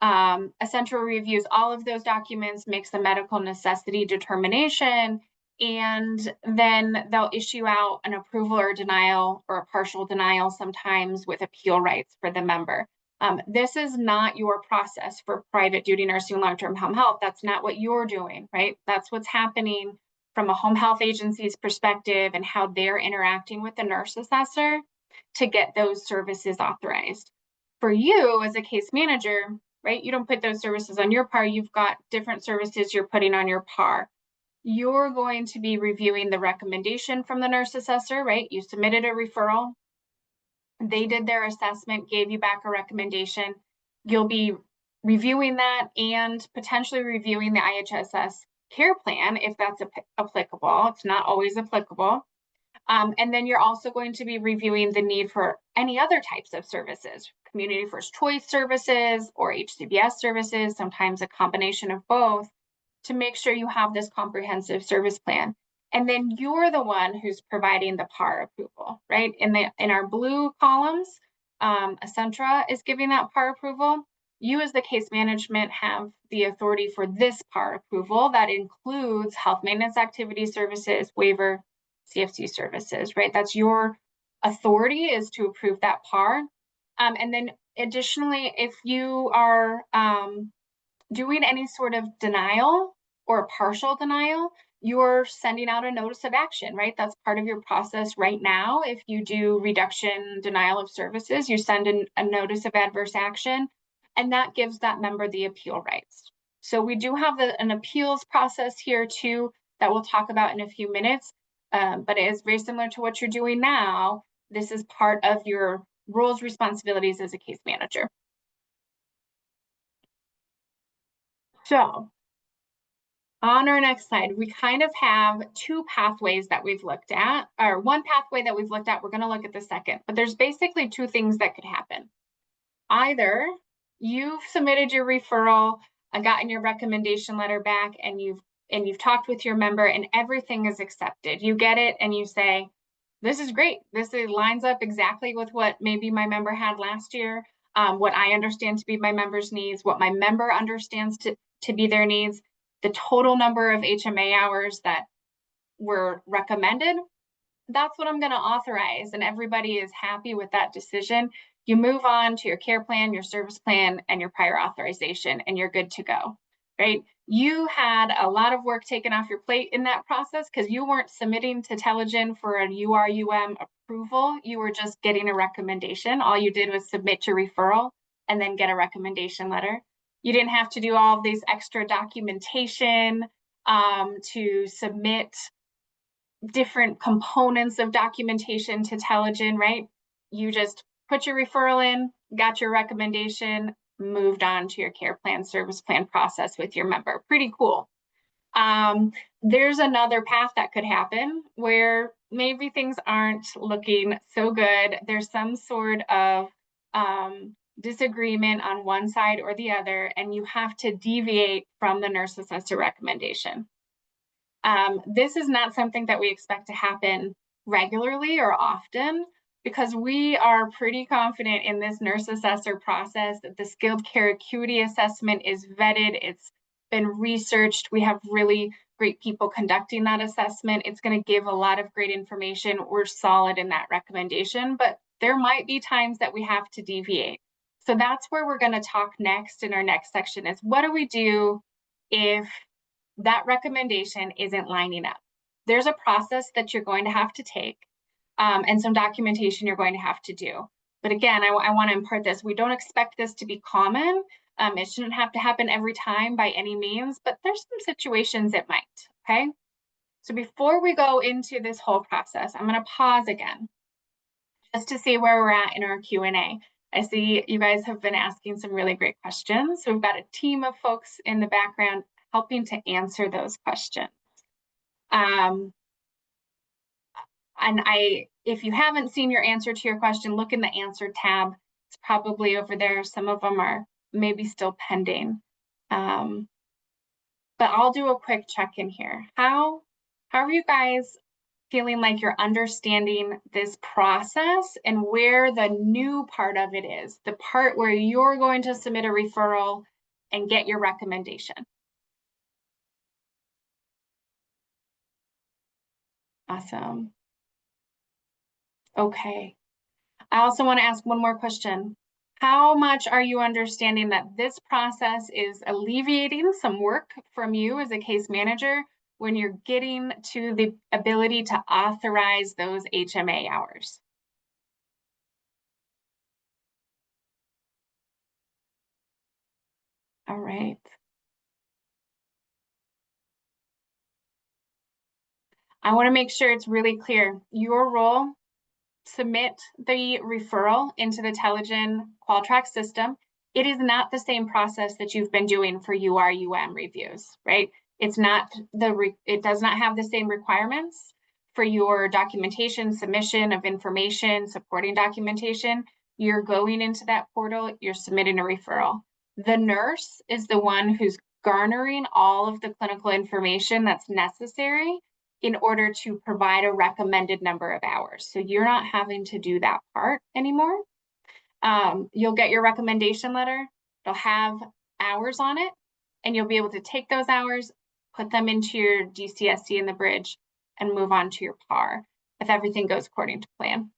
Centra reviews all of those documents, makes a medical necessity determination, and then they'll issue out an approval or denial or a partial denial sometimes with appeal rights for the member. This is not your process for private duty nursing long-term home health. That's not what you're doing, right? That's what's happening from a home health agency's perspective and how they're interacting with the nurse assessor to get those services authorized. For you as a case manager, right, you don't put those services on your PAR. You've got different services you're putting on your PAR. You're going to be reviewing the recommendation from the nurse assessor, right? You submitted a referral. They did their assessment, gave you back a recommendation. You'll be reviewing that and potentially reviewing the IHSS care plan if that's applicable. It's not always applicable. And then you're also going to be reviewing the need for any other types of services, community first choice services or HCBS services, sometimes a combination of both, to make sure you have this comprehensive service plan. And then you're the one who's providing the PAR approval, right? In our blue columns, Accentra is giving that PAR approval. You as the case management have the authority for this PAR approval that includes health maintenance activity services, waiver, CFC services, right? That's your authority, is to approve that PAR. And then additionally, if you are doing any sort of denial or partial denial, you're sending out a notice of action, right? That's part of your process right now. If you do reduction, denial of services, you send in a notice of adverse action, and that gives that member the appeal rights. So we do have an appeals process here too that we'll talk about in a few minutes, but it is very similar to what you're doing now. This is part of your roles, responsibilities as a case manager. So on our next slide, we kind of have two pathways that we've looked at, or one pathway that we've looked at. We're going to look at the second, but there's basically two things that could happen. Either you've submitted your referral and gotten your recommendation letter back, and you've talked with your member and everything is accepted. You get it and you say, this is great. This lines up exactly with what maybe my member had last year, what I understand to be my member's needs, what my member understands to be their needs, the total number of HMA hours that were recommended. That's what I'm going to authorize, and everybody is happy with that decision. You move on to your care plan, your service plan, and your prior authorization, and you're good to go, right? You had a lot of work taken off your plate in that process because you weren't submitting to Telegen for a URUM approval. You were just getting a recommendation. All you did was submit your referral and then get a recommendation letter. You didn't have to do all of these extra documentation to submit different components of documentation to Telegen, right? You just put your referral in, got your recommendation, moved on to your care plan, service plan process with your member. Pretty cool. There's another path that could happen where maybe things aren't looking so good. There's some sort of disagreement on one side or the other, and you have to deviate from the nurse assessor recommendation. This is not something that we expect to happen regularly or often, because we are pretty confident in this nurse assessor process that the skilled care acuity assessment is vetted, it's been researched, we have really great people conducting that assessment. It's going to give a lot of great information. We're solid in that recommendation, but there might be times that we have to deviate. So that's where we're going to talk next in our next section, is what do we do if that recommendation isn't lining up? There's a process that you're going to have to take and some documentation you're going to have to do. But again, I want to impart this. We don't expect this to be common. It shouldn't have to happen every time by any means, but there's some situations it might, okay? So before we go into this whole process, I'm going to pause again just to see where we're at in our Q&A. I see you guys have been asking some really great questions. So we've got a team of folks in the background helping to answer those questions. And if you haven't seen your answer to your question, look in the answer tab. It's probably over there. Some of them are maybe still pending. But I'll do a quick check-in here. How are you guys feeling like you're understanding this process and where the new part of it is, the part where you're going to submit a referral and get your recommendation? Awesome. Okay. I also want to ask one more question. How much are you understanding that this process is alleviating some work from you as a case manager when you're getting to the ability to authorize those HMA hours? All right. I want to make sure it's really clear. Your role, submit the referral into the Telegen Qualtrack system. It is not the same process that you've been doing for URUM reviews, right? It's not it does not have the same requirements for your documentation, submission of information, supporting documentation, you're going into that portal, you're submitting a referral. The nurse is the one who's garnering all of the clinical information that's necessary in order to provide a recommended number of hours. So you're not having to do that part anymore. You'll get your recommendation letter. It'll have hours on it, and you'll be able to take those hours, put them into your DCSC in the bridge, and move on to your PAR if everything goes according to plan.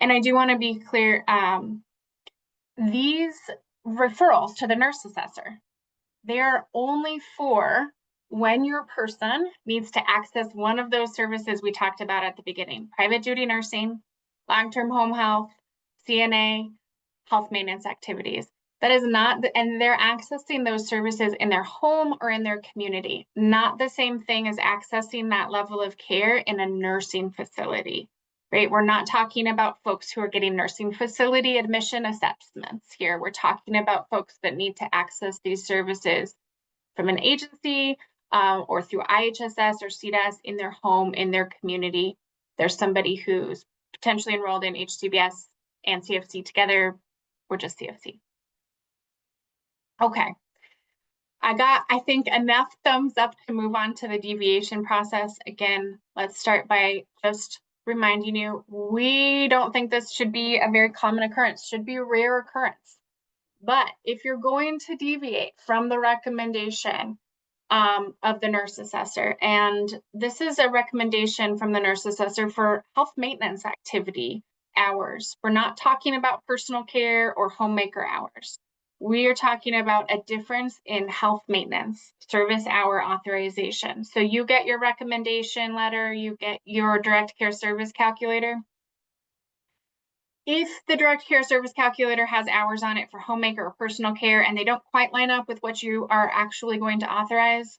And I do want to be clear, these referrals to the nurse assessor, they are only for when your person needs to access one of those services we talked about at the beginning: private duty nursing, long-term home health, CNA, health maintenance activities. That is not, and they're accessing those services in their home or in their community. Not the same thing as accessing that level of care in a nursing facility, right? We're not talking about folks who are getting nursing facility admission assessments here. We're talking about folks that need to access these services from an agency or through IHSS or CDS in their home, in their community. There's somebody who's potentially enrolled in HCBS and CFC together, or just CFC. Okay, I think, enough thumbs up to move on to the deviation process. Again, let's start by just reminding you, we don't think this should be a very common occurrence, should be a rare occurrence. But if you're going to deviate from the recommendation of the nurse assessor, and this is a recommendation from the nurse assessor for health maintenance activity hours. We're not talking about personal care or homemaker hours. We are talking about a difference in health maintenance service hour authorization. So you get your recommendation letter, you get your direct care service calculator. If the direct care service calculator has hours on it for homemaker or personal care and they don't quite line up with what you are actually going to authorize,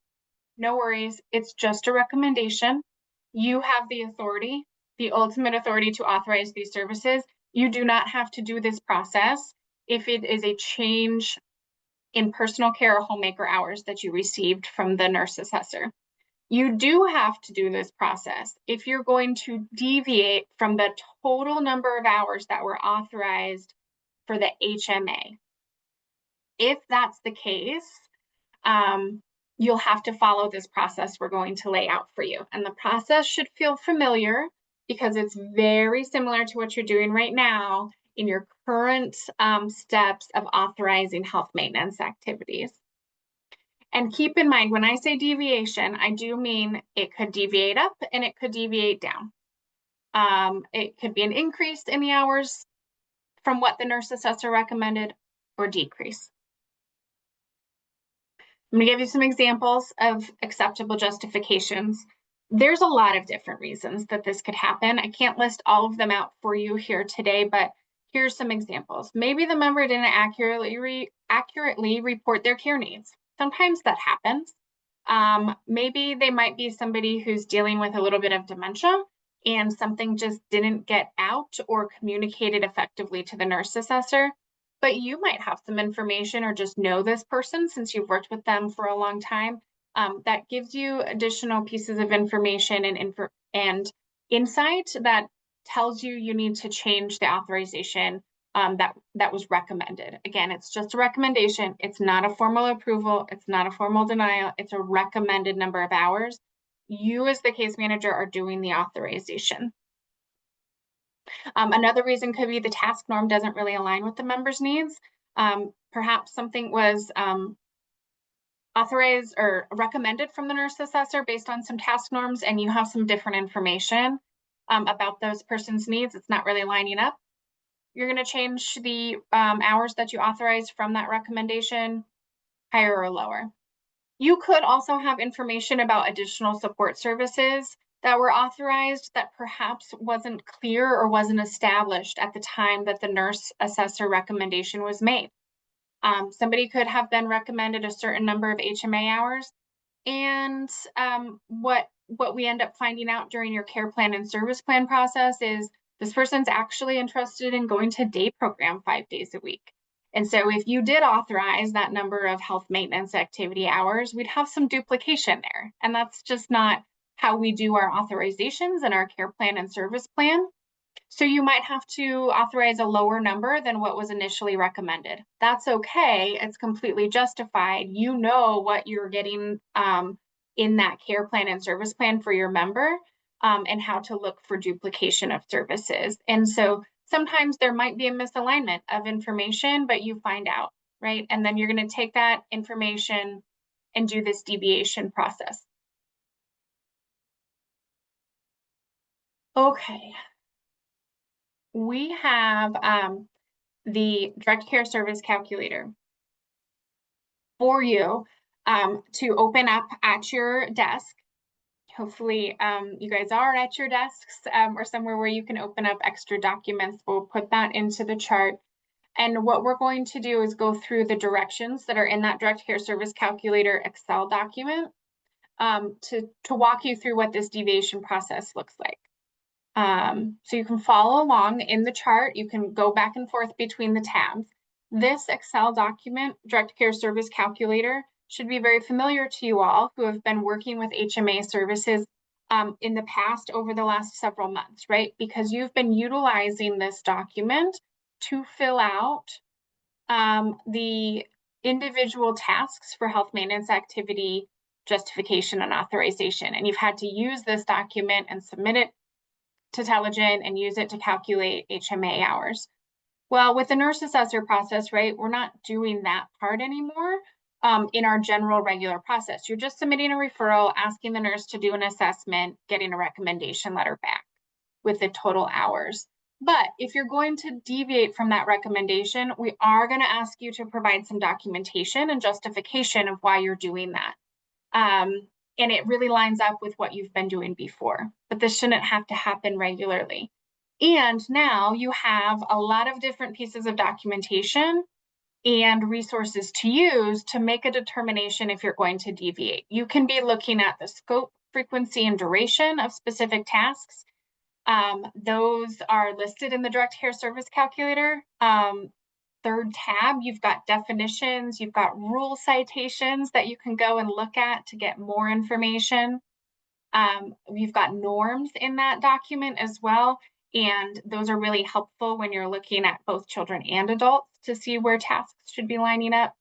no worries, it's just a recommendation. You have the authority, the ultimate authority to authorize these services. You do not have to do this process if it is a change in personal care or homemaker hours that you received from the nurse assessor. You do have to do this process if you're going to deviate from the total number of hours that were authorized for the HMA. If that's the case, you'll have to follow this process we're going to lay out for you. And the process should feel familiar because it's very similar to what you're doing right now in your current steps of authorizing health maintenance activities. And keep in mind, when I say deviation, I do mean it could deviate up and it could deviate down. It could be an increase in the hours from what the nurse assessor recommended or decrease. I'm going to give you some examples of acceptable justifications. There's a lot of different reasons that this could happen. I can't list all of them out for you here today, but here's some examples. Maybe the member didn't accurately report their care needs. Sometimes that happens. Maybe they might be somebody who's dealing with a little bit of dementia and something just didn't get out or communicated effectively to the nurse assessor. But you might have some information or just know this person since you've worked with them for a long time. That gives you additional pieces of information and insight that tells you need to change the authorization that was recommended. Again, it's just a recommendation. It's not a formal approval. It's not a formal denial. It's a recommended number of hours. You as the case manager are doing the authorization. Another reason could be the task norm doesn't really align with the member's needs. Perhaps something was authorized or recommended from the nurse assessor based on some task norms, and you have some different information about those person's needs. It's not really lining up. You're going to change the hours that you authorize from that recommendation, higher or lower. You could also have information about additional support services that were authorized that perhaps wasn't clear or wasn't established at the time that the nurse assessor recommendation was made. Somebody could have been recommended a certain number of HMA hours, and what we end up finding out during your care plan and service plan process is this person's actually interested in going to day program 5 days a week. And so if you did authorize that number of health maintenance activity hours, we'd have some duplication there. And that's just not how we do our authorizations in our care plan and service plan. So you might have to authorize a lower number than what was initially recommended. That's okay. It's completely justified. You know what you're getting in that care plan and service plan for your member, and how to look for duplication of services. And so sometimes there might be a misalignment of information, but you find out, right? And then you're going to take that information and do this deviation process. Okay. We have the direct care service calculator for you to open up at your desk. Hopefully you guys are at your desks or somewhere where you can open up extra documents. We'll put that into the chart. And what we're going to do is go through the directions that are in that direct care service calculator Excel document to walk you through what this deviation process looks like. So you can follow along in the chart. You can go back and forth between the tabs. This Excel document, direct care service calculator, should be very familiar to you all who have been working with HMA services in the past over the last several months, right? Because you've been utilizing this document to fill out the individual tasks for health maintenance activity justification and authorization. And you've had to use this document and submit it to Telligent and use it to calculate HMA hours. Well, with the nurse assessor process, right, we're not doing that part anymore in our general regular process. You're just submitting a referral, asking the nurse to do an assessment, getting a recommendation letter back with the total hours. But if you're going to deviate from that recommendation, we are going to ask you to provide some documentation and justification of why you're doing that. And it really lines up with what you've been doing before, but this shouldn't have to happen regularly. And now you have a lot of different pieces of documentation and resources to use to make a determination if you're going to deviate. You can be looking at the scope, frequency, and duration of specific tasks. Those are listed in the direct care service calculator. Third tab, you've got definitions, you've got rule citations that you can go and look at to get more information. You've got norms in that document as well, and those are really helpful when you're looking at both children and adults to see where tasks should be lining up.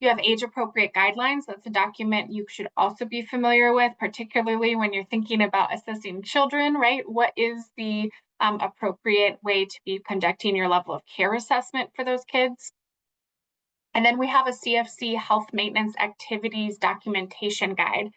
You have age-appropriate guidelines. That's a document you should also be familiar with, particularly when you're thinking about assessing children, right? What is the appropriate way to be conducting your level of care assessment for those kids? And then we have a CFC health maintenance activities documentation guide.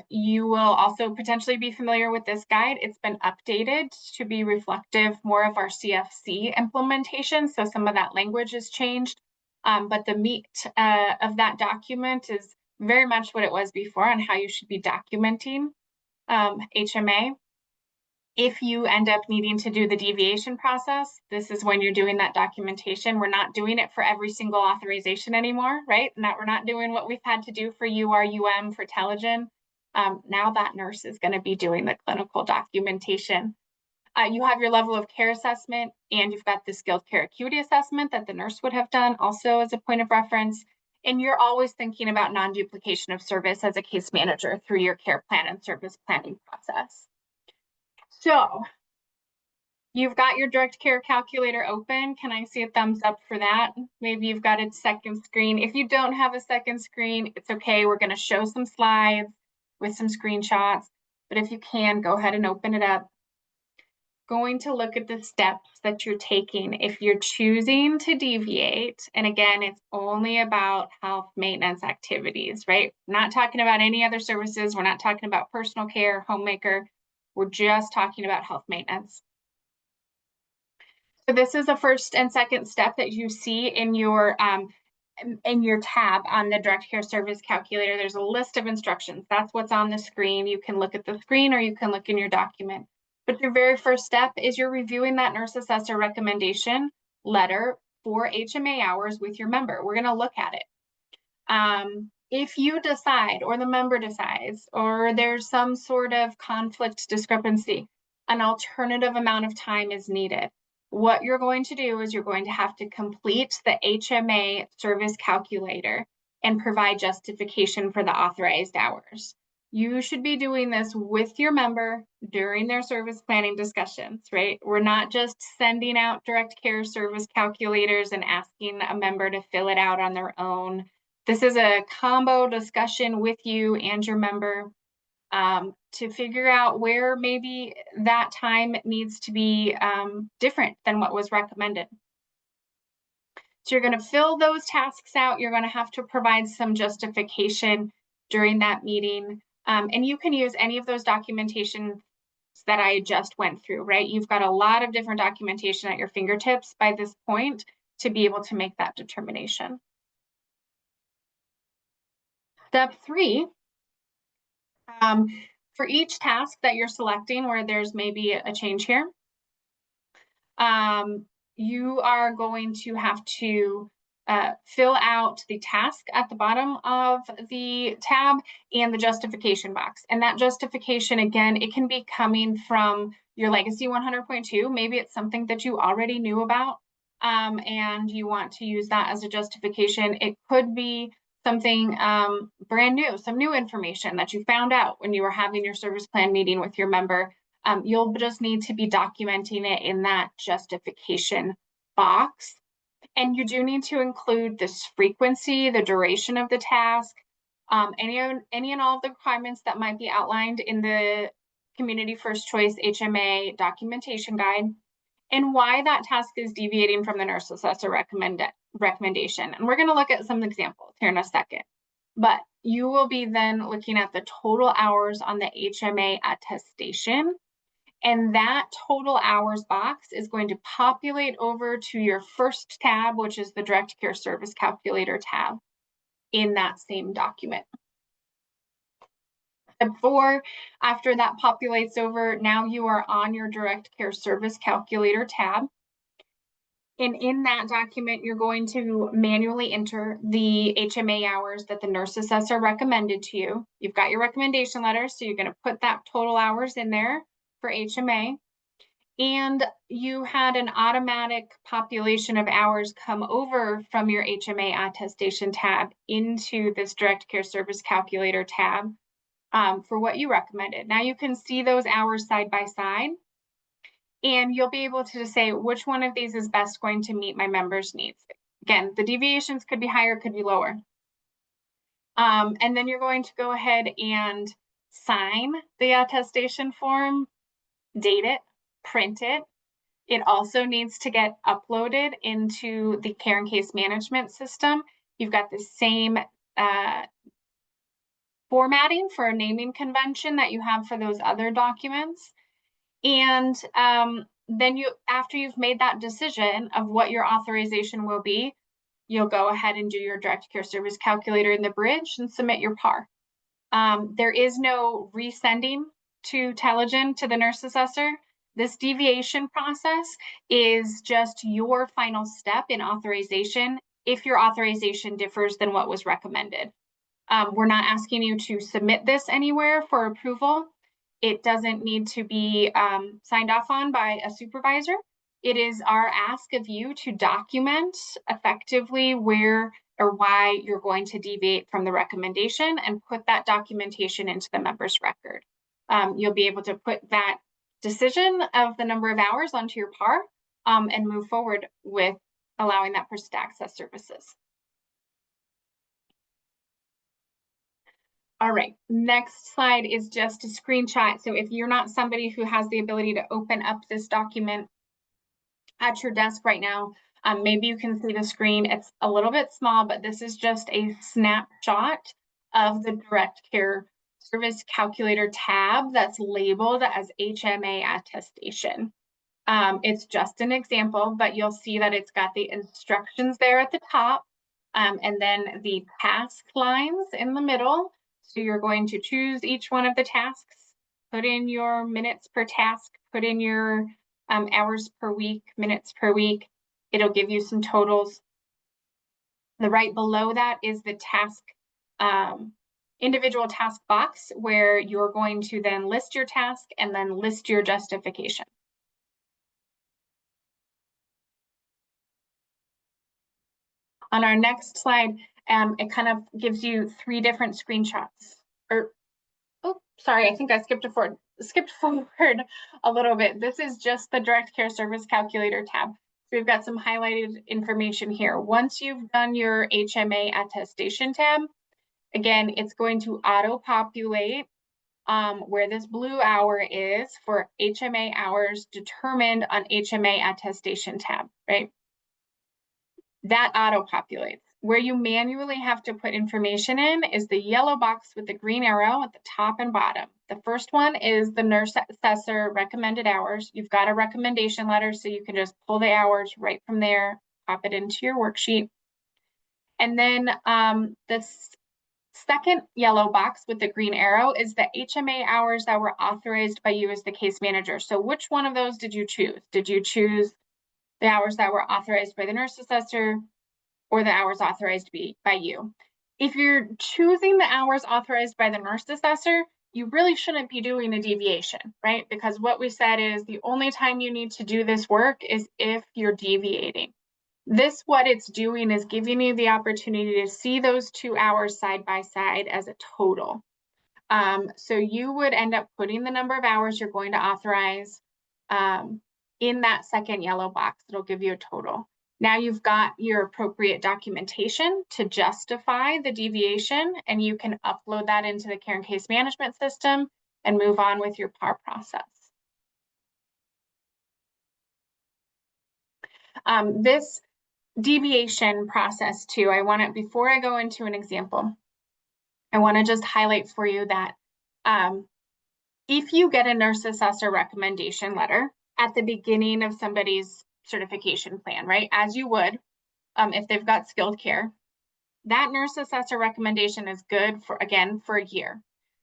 You will also potentially be familiar with this guide. It's been updated to be reflective more of our CFC implementation. So some of that language has changed. But the meat of that document is very much what it was before on how you should be documenting HMA. If you end up needing to do the deviation process, this is when you're doing that documentation. We're not doing it for every single authorization anymore, right? We're not doing what we've had to do for URUM, for Telligent. Now that nurse is going to be doing the clinical documentation. You have your level of care assessment, and you've got the skilled care acuity assessment that the nurse would have done also as a point of reference. And you're always thinking about non-duplication of service as a case manager through your care plan and service planning process. So you've got your direct care calculator open. Can I see a thumbs up for that? Maybe you've got a second screen. If you don't have a second screen, it's okay. We're going to show some slides with some screenshots. But if you can, go ahead and open it up. Going to look at the steps that you're taking if you're choosing to deviate. And again, it's only about health maintenance activities, right? Not talking about any other services. We're not talking about personal care, homemaker. We're just talking about health maintenance. So this is the first and second step that you see in your tab on the direct care service calculator. There's a list of instructions. That's what's on the screen. You can look at the screen or you can look in your document. But your very first step is you're reviewing that nurse assessor recommendation letter for HMA hours with your member. We're going to look at it. If you decide, or the member decides, or there's some sort of conflict discrepancy, an alternative amount of time is needed. what you're going to do is you're going to have to complete the HMA service calculator and provide justification for the authorized hours. You should be doing this with your member during their service planning discussions, right? We're not just sending out direct care service calculators and asking a member to fill it out on their own. This is a combo discussion with you and your member to figure out where maybe that time needs to be different than what was recommended. So you're going to fill those tasks out. You're going to have to provide some justification during that meeting. And you can use any of those documentation that I just went through, right? You've got a lot of different documentation at your fingertips by this point to be able to make that determination. Step 3, for each task that you're selecting where there's maybe a change here, you are going to have to fill out the task at the bottom of the tab and the justification box. And that justification, again, it can be coming from your Legacy 100.2. Maybe it's something that you already knew about and you want to use that as a justification. It could be something brand new, some new information that you found out when you were having your service plan meeting with your member. You'll just need to be documenting it in that justification box. And you do need to include this frequency, the duration of the task, any and all of the requirements that might be outlined in the Community First Choice HMA documentation guide, and why that task is deviating from the Nurse Assessor recommendation. And we're going to look at some examples here in a second. But you will be then looking at the total hours on the HMA attestation. And that total hours box is going to populate over to your first tab, which is the Direct Care Service Calculator tab in that same document. Step 4, after that populates over, now you are on your Direct Care Service Calculator tab. And in that document, you're going to manually enter the HMA hours that the Nurse Assessor recommended to you. You've got your recommendation letter, so you're going to put that total hours in there for HMA. And you had an automatic population of hours come over from your HMA attestation tab into this Direct Care Service Calculator tab for what you recommended. Now you can see those hours side by side, and you'll be able to say which one of these is best going to meet my members' needs. Again, the deviations could be higher, could be lower. And then you're going to go ahead and sign the attestation form, date it, print it. It also needs to get uploaded into the care and case management system. You've got the same formatting for a naming convention that you have for those other documents. And then after you've made that decision of what your authorization will be, you'll go ahead and do your direct care service calculator in the bridge and submit your PAR. There is no resending to Telegen to the Nurse Assessor. This deviation process is just your final step in authorization if your authorization differs than what was recommended. We're not asking you to submit this anywhere for approval. It doesn't need to be signed off on by a supervisor. It is our ask of you to document effectively where or why you're going to deviate from the recommendation and put that documentation into the member's record. You'll be able to put that decision of the number of hours onto your PAR and move forward with allowing that person to access services. All right, next slide is just a screenshot. So if you're not somebody who has the ability to open up this document at your desk right now, maybe you can see the screen. It's a little bit small, but this is just a snapshot of the direct care service calculator tab that's labeled as HMA attestation. It's just an example, but you'll see that it's got the instructions there at the top and then the task lines in the middle. So you're going to choose each one of the tasks, put in your minutes per task, put in your hours per week, minutes per week. It'll give you some totals. The right below that is the task, individual task box where you're going to then list your task and then list your justification. On our next slide, it kind of gives you 3 different screenshots. Oh, sorry, I think I skipped forward a little bit. This is just the direct care service calculator tab. So we've got some highlighted information here. Once you've done your HMA attestation tab, again, it's going to auto-populate where this blue hour is for HMA hours determined on HMA attestation tab, right? That auto-populates. Where you manually have to put information in is the yellow box with the green arrow at the top and bottom. The first one is the Nurse Assessor recommended hours. You've got a recommendation letter, so you can just pull the hours right from there, pop it into your worksheet. And then the second yellow box with the green arrow is the HMA hours that were authorized by you as the case manager. So which one of those did you choose? Did you choose the hours that were authorized by the Nurse Assessor or the hours authorized by you? If you're choosing the hours authorized by the Nurse Assessor, you really shouldn't be doing a deviation, right? Because what we said is the only time you need to do this work is if you're deviating. What it's doing is giving you the opportunity to see those 2 hours side by side as a total. So you would end up putting the number of hours you're going to authorize in that second yellow box. It'll give you a total. Now you've got your appropriate documentation to justify the deviation, and you can upload that into the care and case management system and move on with your PAR process. This deviation process too, before I go into an example, I want to just highlight for you that if you get a Nurse Assessor recommendation letter at the beginning of somebody's certification plan, right, as you would if they've got skilled care, that Nurse Assessor recommendation is good for a year.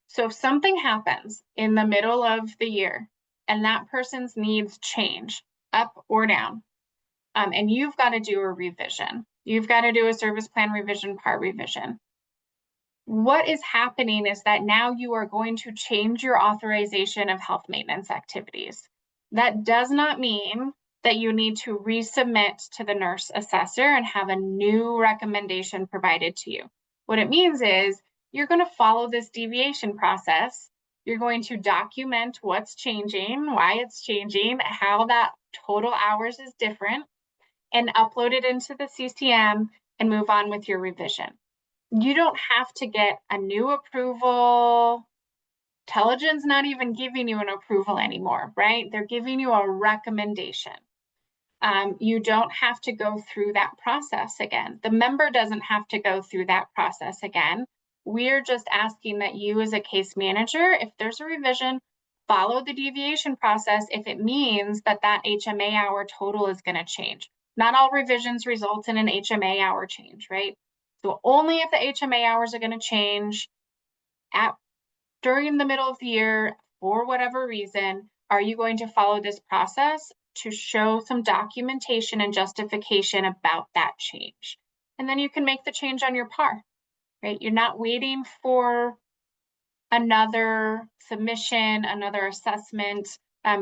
So if something happens in the middle of the year and that person's needs change up or down, and you've got to do a revision, you've got to do a service plan revision, PAR revision, what is happening is that now you are going to change your authorization of health maintenance activities. That does not mean that you need to resubmit to the Nurse Assessor and have a new recommendation provided to you. What it means is you're going to follow this deviation process. You're going to document what's changing, why it's changing, how that total hours is different, and upload it into the CCM and move on with your revision. You don't have to get a new approval. Telligent's not even giving you an approval anymore, right? They're giving you a recommendation. You don't have to go through that process again. The member doesn't have to go through that process again. We're just asking that you as a case manager, if there's a revision, follow the deviation process if it means that that HMA hour total is going to change. Not all revisions result in an HMA hour change, right? So only if the HMA hours are going to change during the middle of the year, for whatever reason, are you going to follow this process to show some documentation and justification about that change? And then you can make the change on your PAR, right? You're not waiting for another submission, another assessment.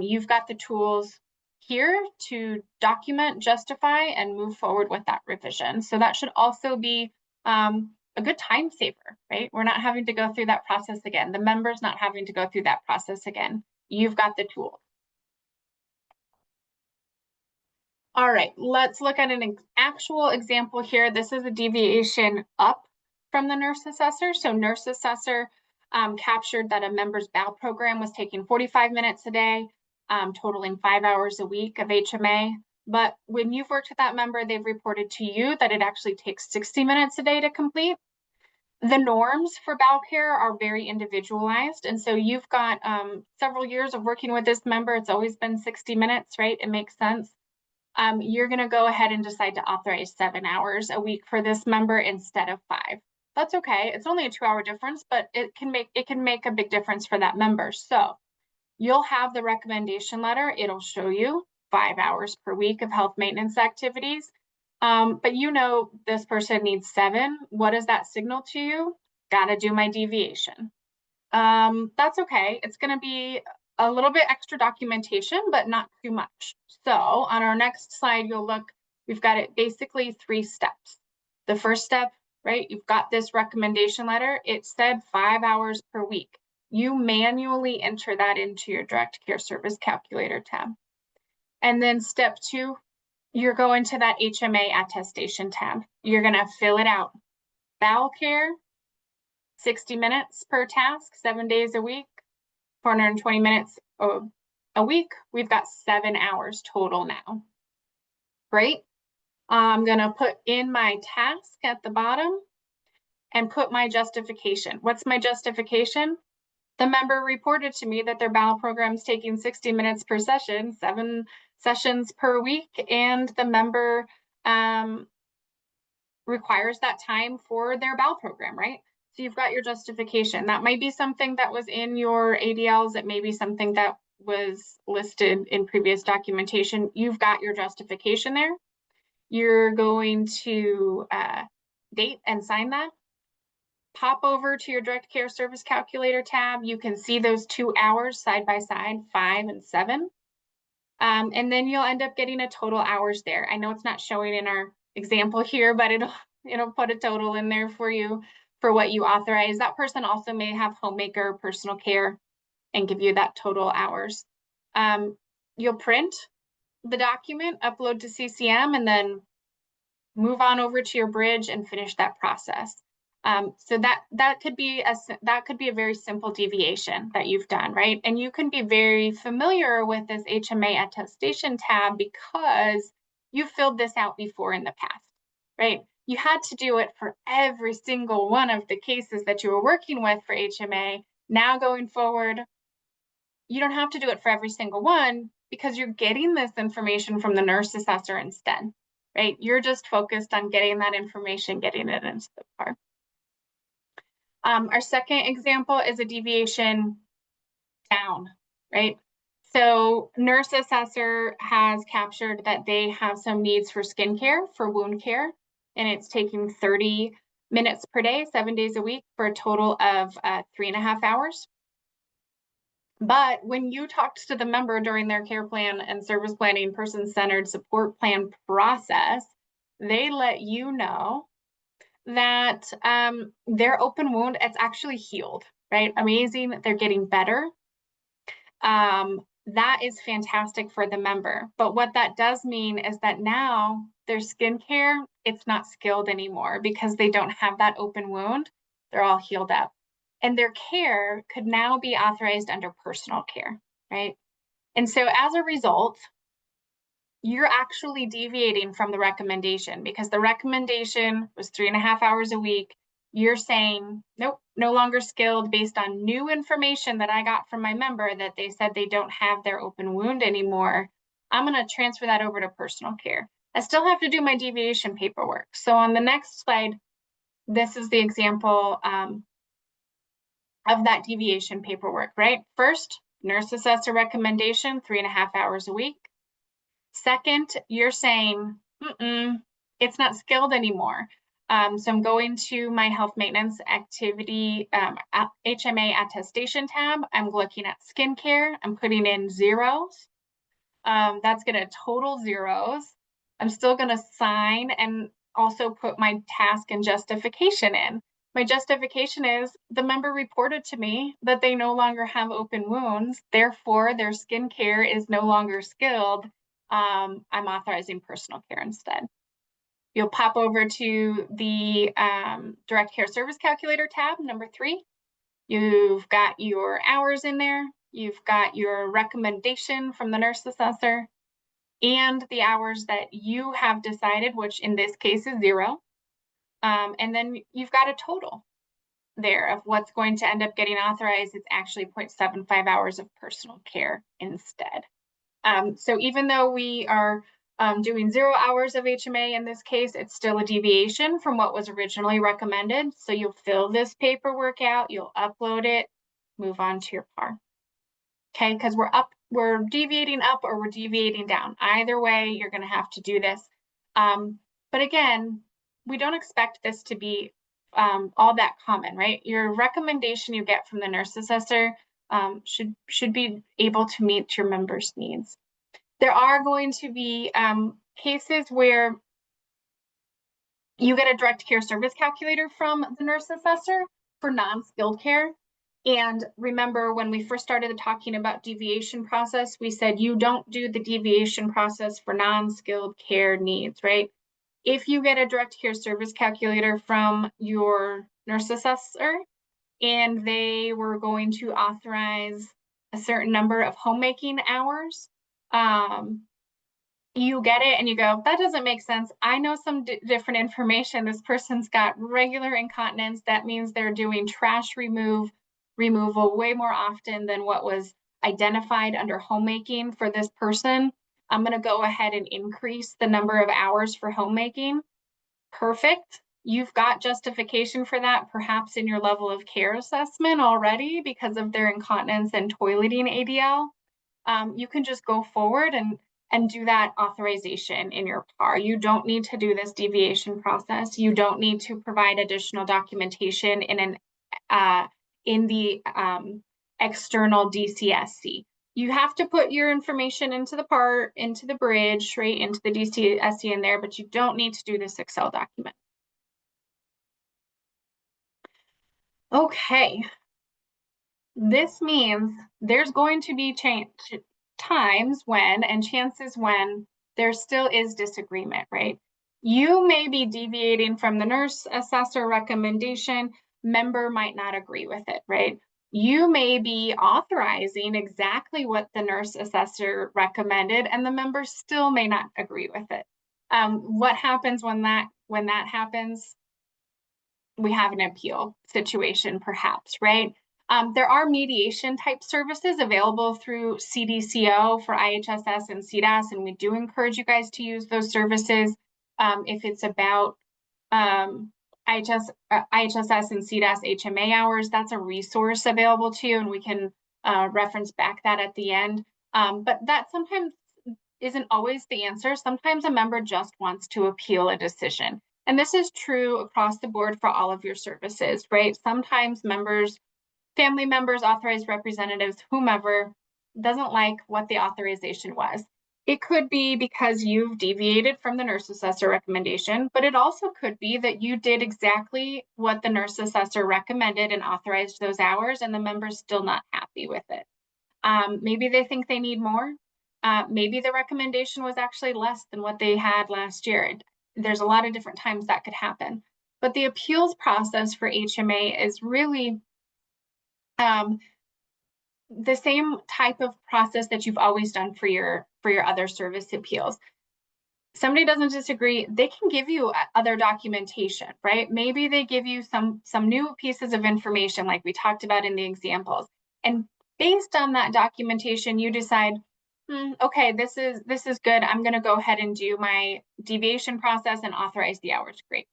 You've got the tools here to document, justify, and move forward with that revision. So that should also be a good time saver, right? We're not having to go through that process again. The member's not having to go through that process again. You've got the tool. All right, let's look at an actual example here. This is a deviation up from the Nurse Assessor. So Nurse Assessor captured that a member's BAL program was taking 45 minutes a day, totaling 5 hours a week of HMA. But when you've worked with that member, they've reported to you that it actually takes 60 minutes a day to complete. The norms for BAL care are very individualized. And so you've got several years of working with this member. It's always been 60 minutes, right? It makes sense. You're going to go ahead and decide to authorize 7 hours a week for this member instead of 5. That's okay. It's only a 2-hour difference, but it can make a big difference for that member. So you'll have the recommendation letter. It'll show you 5 hours per week of health maintenance activities. But you know this person needs 7. What does that signal to you? Got to do my deviation. That's okay. It's going to be a little bit extra documentation, but not too much. So on our next slide, you'll look, we've got it basically 3 steps. The first step, right? You've got this recommendation letter. It said 5 hours per week. You manually enter that into your direct care service calculator tab. And then step 2, you're going to that HMA attestation tab. You're going to fill it out. Bowel care, 60 minutes per task, 7 days a week, 420 minutes a week. We've got 7 hours total now. Great. I'm going to put in my task at the bottom and put my justification. What's my justification? The member reported to me that their bowel program is taking 60 minutes per session, 7 sessions per week, and the member requires that time for their bowel program, right? So you've got your justification. That might be something that was in your ADLs. It may be something that was listed in previous documentation. You've got your justification there. You're going to date and sign that. Pop over to your direct care service calculator tab. You can see those 2 hours side by side, 5 and 7. And then you'll end up getting a total hours there. I know it's not showing in our example here, but it'll put a total in there for you for what you authorize. That person also may have homemaker or personal care and give you that total hours. You'll print the document, upload to CCM, and then move on over to your bridge and finish that process. So that could be a very simple deviation that you've done, right? And you can be very familiar with this HMA attestation tab because you filled this out before in the past, right? You had to do it for every single one of the cases that you were working with for HMA. Now going forward, you don't have to do it for every single one because you're getting this information from the nurse assessor instead, right? You're just focused on getting that information, getting it into the PAR. Our second example is a deviation down, right? So Nurse Assessor has captured that they have some needs for skincare, for wound care, and it's taking 30 minutes per day, 7 days a week, for a total of 3.5 hours. But when you talked to the member during their care plan and service planning person-centered support plan process, they let you know that their open wound, it's actually healed, right? Amazing, they're getting better. That is fantastic for the member. But what that does mean is that now their skincare, it's not skilled anymore because they don't have that open wound. They're all healed up. And their care could now be authorized under personal care, right? And so as a result, you're actually deviating from the recommendation because the recommendation was 3.5 hours a week. You're saying, nope, no longer skilled based on new information that I got from my member that they said they don't have their open wound anymore. I'm going to transfer that over to personal care. I still have to do my deviation paperwork. So on the next slide, this is the example of that deviation paperwork, right? First, nurse assessor recommendation, 3.5 hours a week. Second, you're saying, it's not skilled anymore. So I'm going to my health maintenance activity HMA attestation tab. I'm looking at skincare. I'm putting in zeros. That's going to total zeros. I'm still going to sign and also put my task and justification in. My justification is the member reported to me that they no longer have open wounds. Therefore, their skincare is no longer skilled. I'm authorizing personal care instead. You'll pop over to the direct care service calculator tab, number 3. You've got your hours in there. You've got your recommendation from the nurse assessor and the hours that you have decided, which in this case is 0. And then you've got a total there of what's going to end up getting authorized. It's actually 0.75 hours of personal care instead. So even though we are doing 0 hours of HMA in this case, it's still a deviation from what was originally recommended. So you'll fill this paperwork out, you'll upload it, move on to your PAR. Okay, because we're deviating up or we're deviating down. Either way, you're going to have to do this. But again, we don't expect this to be all that common, right? Your recommendation you get from the nurse assessor should be able to meet your members' needs. There are going to be cases where You get a direct care service calculator from the nurse assessor for non-skilled care. And remember, when we first started talking about deviation process, we said you don't do the deviation process for non-skilled care needs, right? If you get a direct care service calculator from your nurse assessor and they were going to authorize a certain number of homemaking hours, you get it and you go, that doesn't make sense. I know some different information. This person's got regular incontinence. That means they're doing trash removal way more often than what was identified under homemaking for this person. I'm going to go ahead and increase the number of hours for homemaking. Perfect. You've got justification for that, perhaps in your level of care assessment already because of their incontinence and toileting ADL. You can just go forward and do that authorization in your PAR. You don't need to do this deviation process. You don't need to provide additional documentation in the external DCSC. You have to put your information into the PAR, into the bridge, right, into the DCSC in there, but you don't need to do this Excel document. Okay. This means there's going to be times when and chances when there still is disagreement, right? You may be deviating from the nurse assessor recommendation, member might not agree with it, right? You may be authorizing exactly what the nurse assessor recommended and the member still may not agree with it. What happens when that happens? We have an appeal situation perhaps, right? There are mediation type services available through CDCO for IHSS and CDAS, and we do encourage you guys to use those services if it's about IHSS and CDAS HMA hours. That's a resource available to you, and we can reference back that at the end. But that sometimes isn't always the answer. Sometimes a member just wants to appeal a decision. And this is true across the board for all of your services, right? Sometimes members, family members, authorized representatives, whomever, doesn't like what the authorization was. It could be because you've deviated from the nurse assessor recommendation, but it also could be that you did exactly what the nurse assessor recommended and authorized those hours, and the member's still not happy with it. Maybe they think they need more. Maybe the recommendation was actually less than what they had last year. There's a lot of different times that could happen. But the appeals process for HMA is really the same type of process that you've always done for your other service appeals. Somebody doesn't disagree, they can give you other documentation, right? Maybe they give you some new pieces of information like we talked about in the examples. And based on that documentation, you decide, okay, this is good. I'm going to go ahead and do my deviation process and authorize the hours. Great.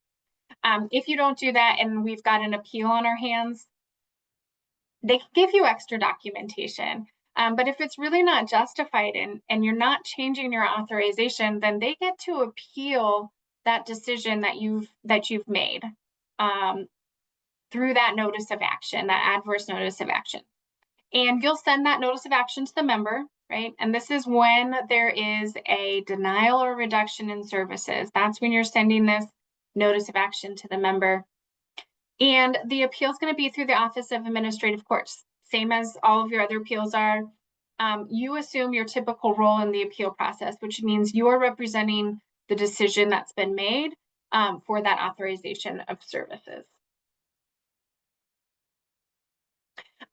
If you don't do that and we've got an appeal on our hands, they can give you extra documentation. But if it's really not justified and you're not changing your authorization, then they get to appeal that decision that you've made through that notice of action, that adverse notice of action. And you'll send that notice of action to the member, right? And this is when there is a denial or reduction in services. That's when you're sending this notice of action to the member. And the appeal is going to be through the Office of Administrative Courts, same as all of your other appeals are. You assume your typical role in the appeal process, which means you are representing the decision that's been made for that authorization of services.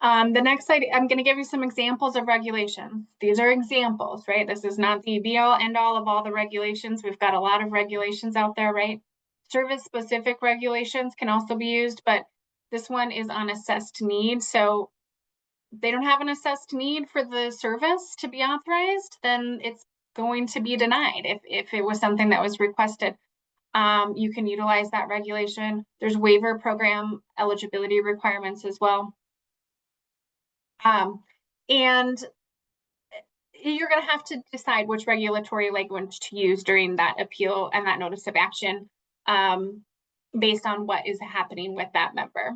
The next slide, I'm going to give you some examples of regulations. These are examples, right? This is not the be-all, end-all of all the regulations. We've got a lot of regulations out there, right? Service-specific regulations can also be used, but this one is on assessed need. So they don't have an assessed need for the service to be authorized, then it's going to be denied if it was something that was requested. You can utilize that regulation. There's waiver program eligibility requirements as well. And you're going to have to decide which regulatory language to use during that appeal and that notice of action based on what is happening with that member.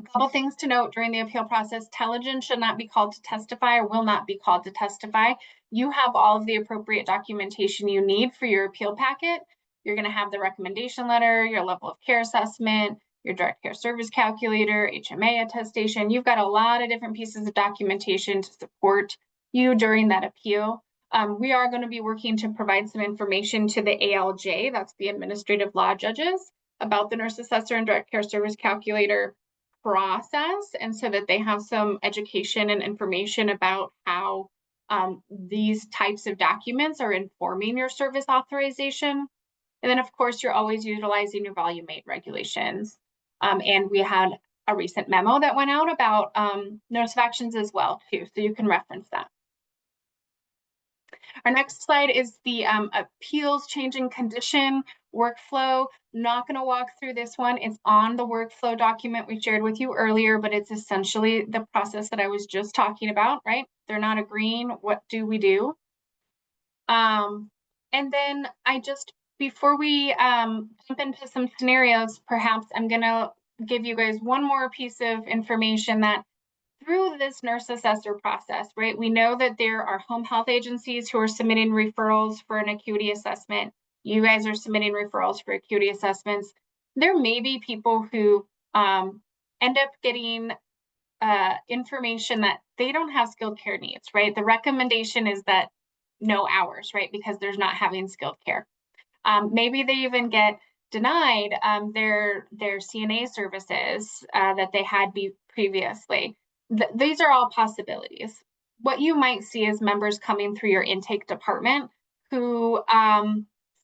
A couple things to note during the appeal process: Telegen should not be called to testify or will not be called to testify. You have all of the appropriate documentation you need for your appeal packet. You're going to have the recommendation letter, your level of care assessment, your direct care service calculator, HMA attestation. You've got a lot of different pieces of documentation to support you during that appeal. We are going to be working to provide some information to the ALJ, that's the administrative law judges, about the nurse assessor and direct care service calculator process, and so that they have some education and information about how these types of documents are informing your service authorization. And then, of course, you're always utilizing your volume 8 regulations. And we had a recent memo that went out about notice of actions as well, too, so you can reference that. Our next slide is the appeals changing condition workflow. Not going to walk through this one. It's on the workflow document we shared with you earlier, but it's essentially the process that I was just talking about, right? They're not agreeing. What do we do? And then before we jump into some scenarios, perhaps I'm going to give you guys one more piece of information that through this nurse assessor process, right, we know that there are home health agencies who are submitting referrals for an acuity assessment. You guys are submitting referrals for acuity assessments. There may be people who end up getting information that they don't have skilled care needs, right? The recommendation is that no hours, right, because there's not having skilled care. Maybe they even get denied their CNA services that they had previously. These are all possibilities. What you might see is members coming through your intake department who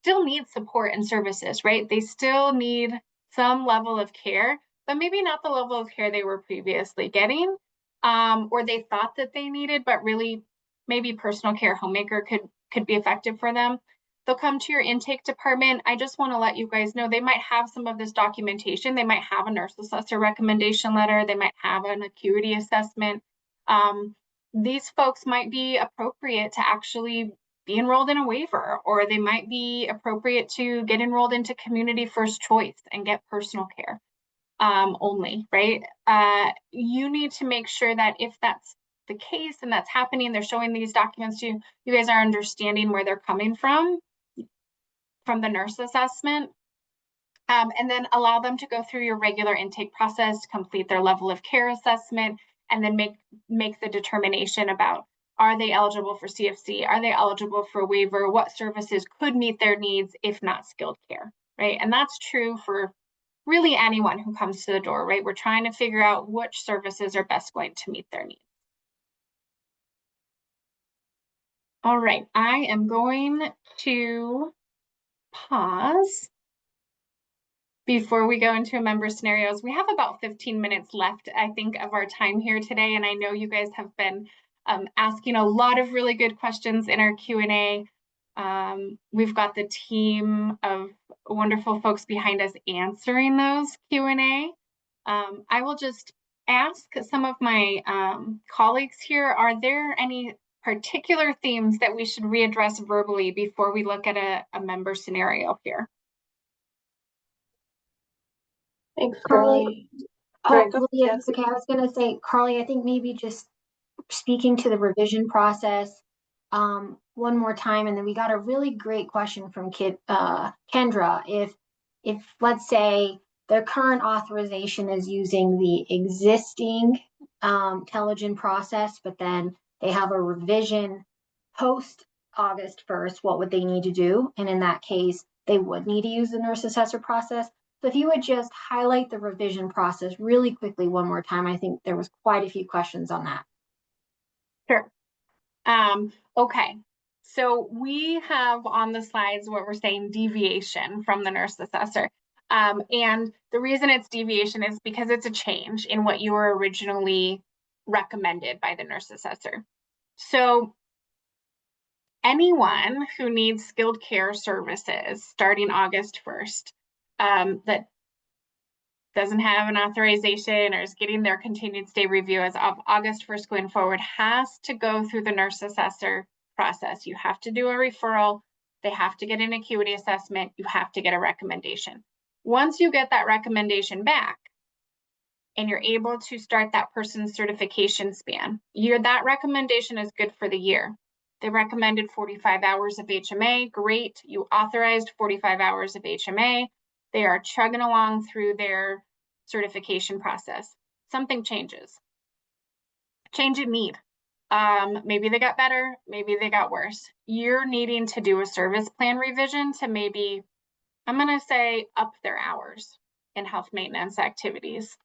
still need support and services, right? They still need some level of care, but maybe not the level of care they were previously getting, or they thought that they needed, but really maybe personal care homemaker could be effective for them. They'll come to your intake department. I just want to let you guys know they might have some of this documentation. They might have a nurse assessor recommendation letter. They might have an acuity assessment. These folks might be appropriate to actually be enrolled in a waiver, or they might be appropriate to get enrolled into community first choice and get personal care only, right? You need to make sure that if that's the case and that's happening, they're showing these documents to you, you guys are understanding where they're coming from the nurse assessment, and then allow them to go through your regular intake process, complete their level of care assessment, and then make the determination about, are they eligible for CFC? Are they eligible for a waiver? What services could meet their needs if not skilled care, right? And that's true for really anyone who comes to the door, right? We're trying to figure out which services are best going to meet their needs. All right, I am going to pause before we go into member scenarios. We have about 15 minutes left, I think, of our time here today, and I know you guys have been asking a lot of really good questions in our Q&A. We've got the team of wonderful folks behind us answering those Q&A. I will just ask some of my colleagues here, are there any particular themes that we should readdress verbally before we look at a member scenario here? Thanks, Carly. Carly. Lydia, okay, I was going to say, Carly, I think maybe just speaking to the revision process one more time, and then we got a really great question from Kendra. If let's say the current authorization is using the existing Telegen process, but then they have a revision post August 1st, what would they need to do? And in that case, they would need to use the nurse assessor process. So if you would just highlight the revision process really quickly one more time, I think there was quite a few questions on that. Sure. Okay. So we have on the slides what we're saying deviation from the nurse assessor. And the reason it's deviation is because it's a change in what you were originally recommended by the nurse assessor. So anyone who needs skilled care services starting August 1st, that doesn't have an authorization or is getting their continued stay review as of August 1st going forward has to go through the nurse assessor process. You have to do a referral. They have to get an acuity assessment. You have to get a recommendation. Once you get that recommendation back and you're able to start that person's certification span, that recommendation is good for the year. They recommended 45 hours of HMA. Great, you authorized 45 hours of HMA. They are chugging along through their certification process. Something changes. Change in need. Maybe they got better, maybe they got worse. You're needing to do a service plan revision to maybe, I'm going to say, up their hours in health maintenance activities.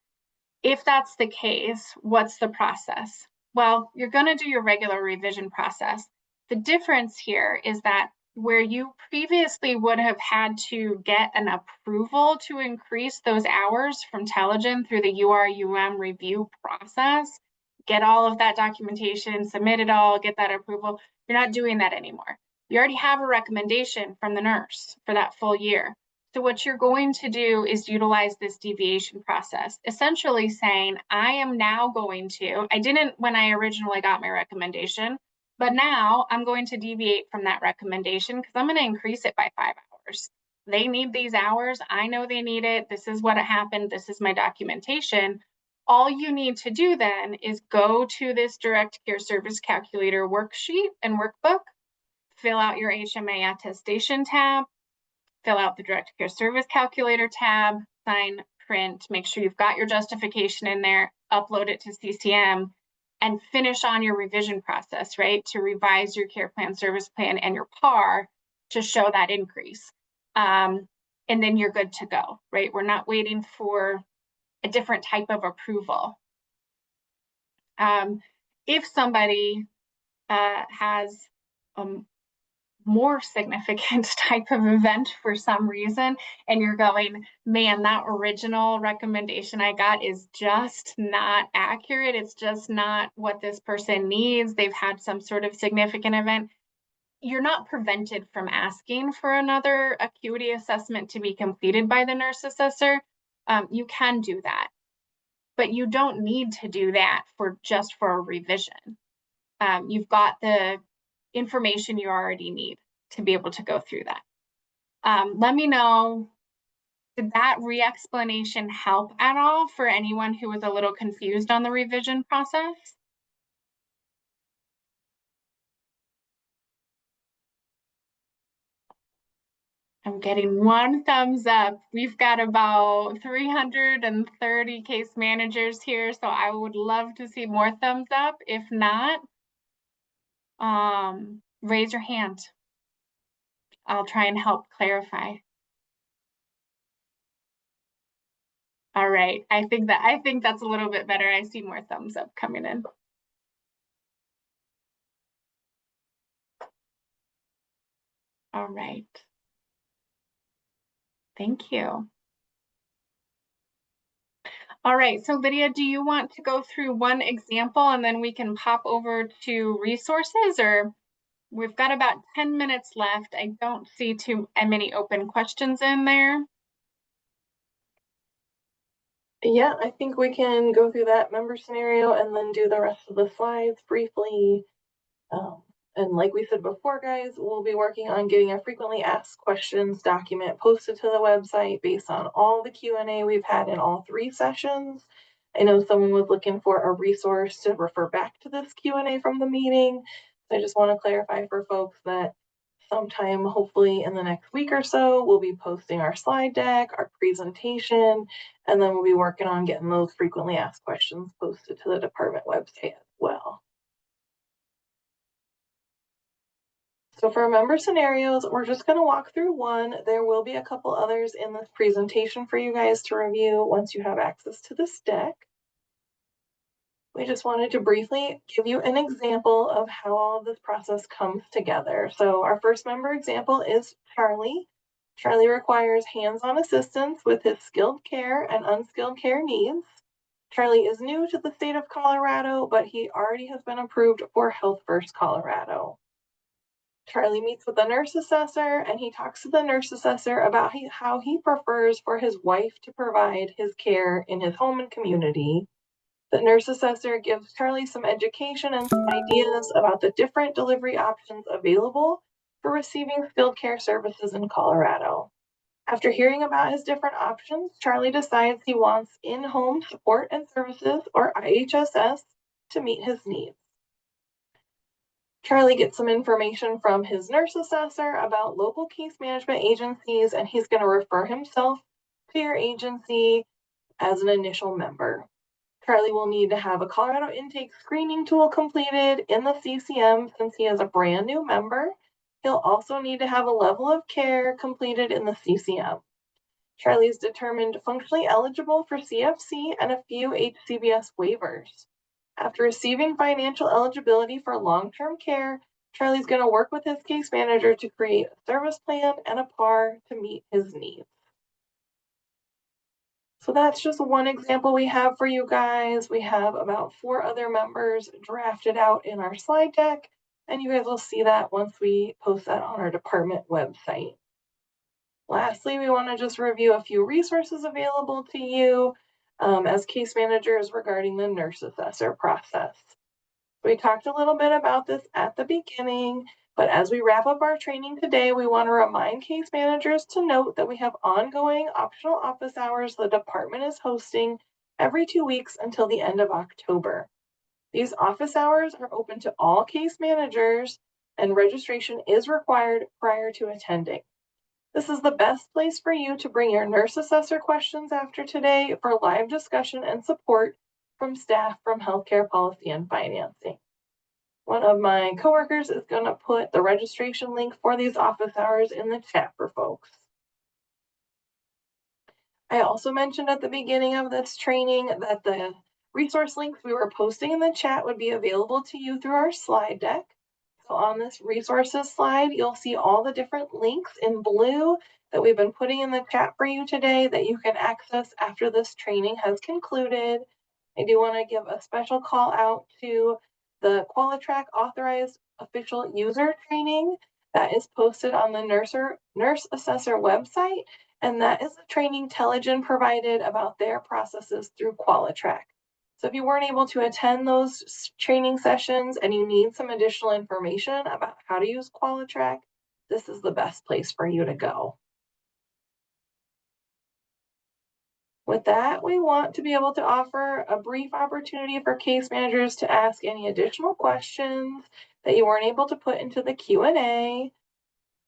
If that's the case, what's the process? Well, you're going to do your regular revision process. The difference here is that where you previously would have had to get an approval to increase those hours from Telegen through the UR/UM review process, get all of that documentation, submit it all, get that approval, you're not doing that anymore. You already have a recommendation from the nurse for that full year. So what you're going to do is utilize this deviation process, essentially saying, I am now going to, I didn't when I originally got my recommendation, but now I'm going to deviate from that recommendation because I'm going to increase it by 5 hours. They need these hours. I know they need it. This is what happened. This is my documentation. All you need to do then is go to this direct care service calculator worksheet and workbook, fill out your HMA attestation tab, fill out the direct care service calculator tab, sign, print, make sure you've got your justification in there, upload it to CCM, and finish on your revision process, right? To revise your care plan, service plan, and your PAR to show that increase. And then you're good to go, right? We're not waiting for a different type of approval. If somebody has more significant type of event for some reason, and you're going, man, that original recommendation I got is just not accurate. It's just not what this person needs. They've had some sort of significant event. You're not prevented from asking for another acuity assessment to be completed by the nurse assessor. You can do that, but you don't need to do that for just for a revision. You've got the information you already need to be able to go through that. Let me know, did that re-explanation help at all for anyone who was a little confused on the revision process? I'm getting one thumbs up. We've got about 330 case managers here, so I would love to see more thumbs up. If not, raise your hand. I'll try and help clarify. All right, I think that's a little bit better. I see more thumbs up coming in. All right. Thank you. All right, so Lydia, do you want to go through one example and then we can pop over to resources, or we've got about 10 minutes left. I don't see too many open questions in there. Yeah, I think we can go through that member scenario and then do the rest of the slides briefly. And like we said before, guys, we'll be working on getting a frequently asked questions document posted to the website based on all the Q&A we've had in all 3 sessions. I know someone was looking for a resource to refer back to this Q&A from the meeting. So I just want to clarify for folks that sometime, hopefully in the next week or so, we'll be posting our slide deck, our presentation, and then we'll be working on getting those frequently asked questions posted to the department website as well. So for member scenarios, we're just going to walk through one. There will be a couple others in this presentation for you guys to review once you have access to this deck. We just wanted to briefly give you an example of how all of this process comes together. So our first member example is Charlie. Charlie requires hands-on assistance with his skilled care and unskilled care needs. Charlie is new to the state of Colorado, but he already has been approved for Health First Colorado. Charlie meets with the nurse assessor, and he talks to the nurse assessor about how he prefers for his wife to provide his care in his home and community. The nurse assessor gives Charlie some education and some ideas about the different delivery options available for receiving skilled care services in Colorado. After hearing about his different options, Charlie decides he wants in-home support and services, or IHSS, to meet his needs. Charlie gets some information from his nurse assessor about local case management agencies, and he's going to refer himself to your agency as an initial member. Charlie will need to have a Colorado intake screening tool completed in the CCM since he is a brand new member. He'll also need to have a level of care completed in the CCM. Charlie is determined functionally eligible for CFC and a few HCBS waivers. After receiving financial eligibility for long-term care, Charlie's going to work with his case manager to create a service plan and a PAR to meet his needs. So that's just one example we have for you guys. We have about 4 other members drafted out in our slide deck, and you guys will see that once we post that on our department website. Lastly, we want to just review a few resources available to you as case managers regarding the nurse assessor process. We talked a little bit about this at the beginning, but as we wrap up our training today, we want to remind case managers to note that we have ongoing optional office hours the department is hosting every 2 weeks until the end of October. These office hours are open to all case managers, and registration is required prior to attending. This is the best place for you to bring your nurse assessor questions after today for live discussion and support from staff from healthcare policy and financing. One of my coworkers is going to put the registration link for these office hours in the chat for folks. I also mentioned at the beginning of this training that the resource links we were posting in the chat would be available to you through our slide deck. So on this resources slide, you'll see all the different links in blue that we've been putting in the chat for you today that you can access after this training has concluded. I do want to give a special call out to the Qualitrack authorized official user training that is posted on the Nurse Assessor website, and that is the training Telegen provided about their processes through Qualitrack. So if you weren't able to attend those training sessions and you need some additional information about how to use Qualitrack, this is the best place for you to go. With that, we want to be able to offer a brief opportunity for case managers to ask any additional questions that you weren't able to put into the Q&A.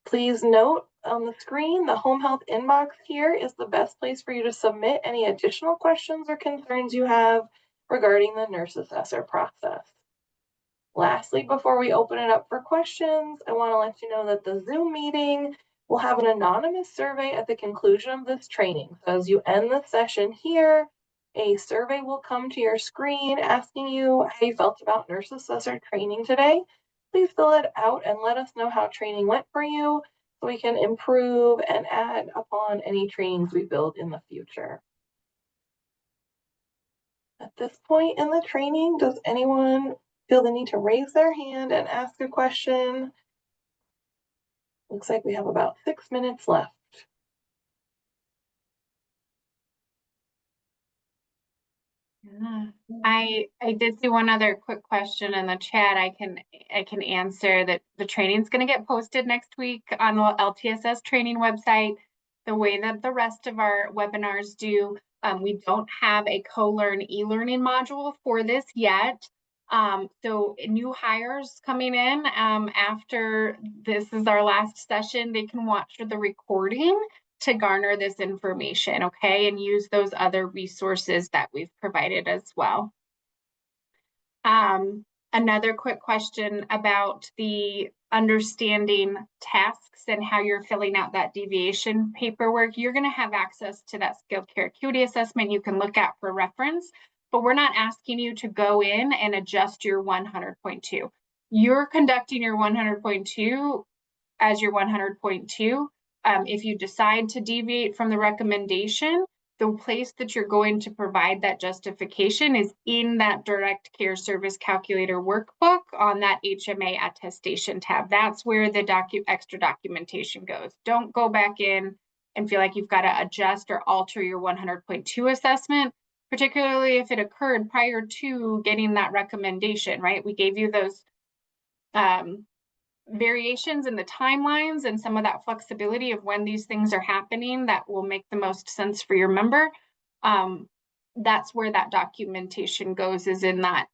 Please note on the screen, the home health inbox here is the best place for you to submit any additional questions or concerns you have regarding the nurse assessor process. Lastly, before we open it up for questions, I want to let you know that the Zoom meeting will have an anonymous survey at the conclusion of this training. So as you end the session here, a survey will come to your screen asking you how you felt about nurse assessor training today. Please fill it out and let us know how training went for you so we can improve and add upon any trainings we build in the future. At this point in the training, does anyone feel the need to raise their hand and ask a question? Looks like we have about 6 minutes left. I did see one other quick question in the chat. I can answer that. The training is going to get posted next week on the LTSS training website. The way that the rest of our webinars do, we don't have a co-learn e-learning module for this yet. So new hires coming in after this is our last session, they can watch the recording to garner this information, okay, and use those other resources that we've provided as well. Another quick question about the understanding tasks and how you're filling out that deviation paperwork. You're going to have access to that skilled care acuity assessment you can look at for reference, but we're not asking you to go in and adjust your 100.2. You're conducting your 100.2 as your 100.2. If you decide to deviate from the recommendation, the place that you're going to provide that justification is in that direct care service calculator workbook on that HMA attestation tab. That's where the extra documentation goes. Don't go back in and feel like you've got to adjust or alter your 100.2 assessment, particularly if it occurred prior to getting that recommendation, right? We gave you those variations in the timelines and some of that flexibility of when these things are happening that will make the most sense for your member. That's where that documentation goes, is in that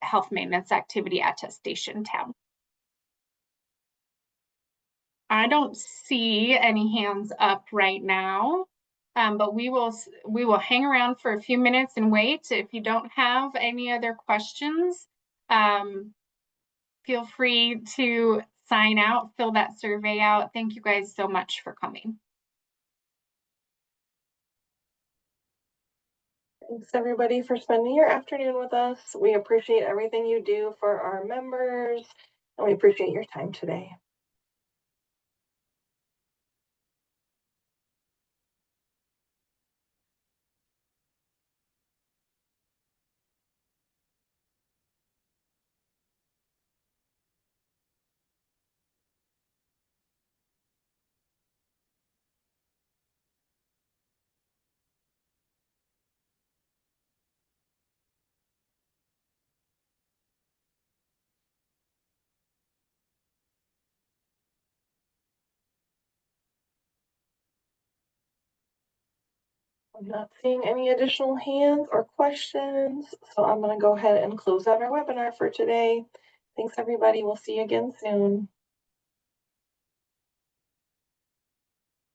health maintenance activity attestation tab. I don't see any hands up right now, but we will hang around for a few minutes and wait. If you don't have any other questions, feel free to sign out, fill that survey out. Thank you guys so much for coming. Thanks everybody for spending your afternoon with us. We appreciate everything you do for our members, and we appreciate your time today. I'm not seeing any additional hands or questions, so I'm going to go ahead and close out our webinar for today. Thanks everybody. We'll see you again soon.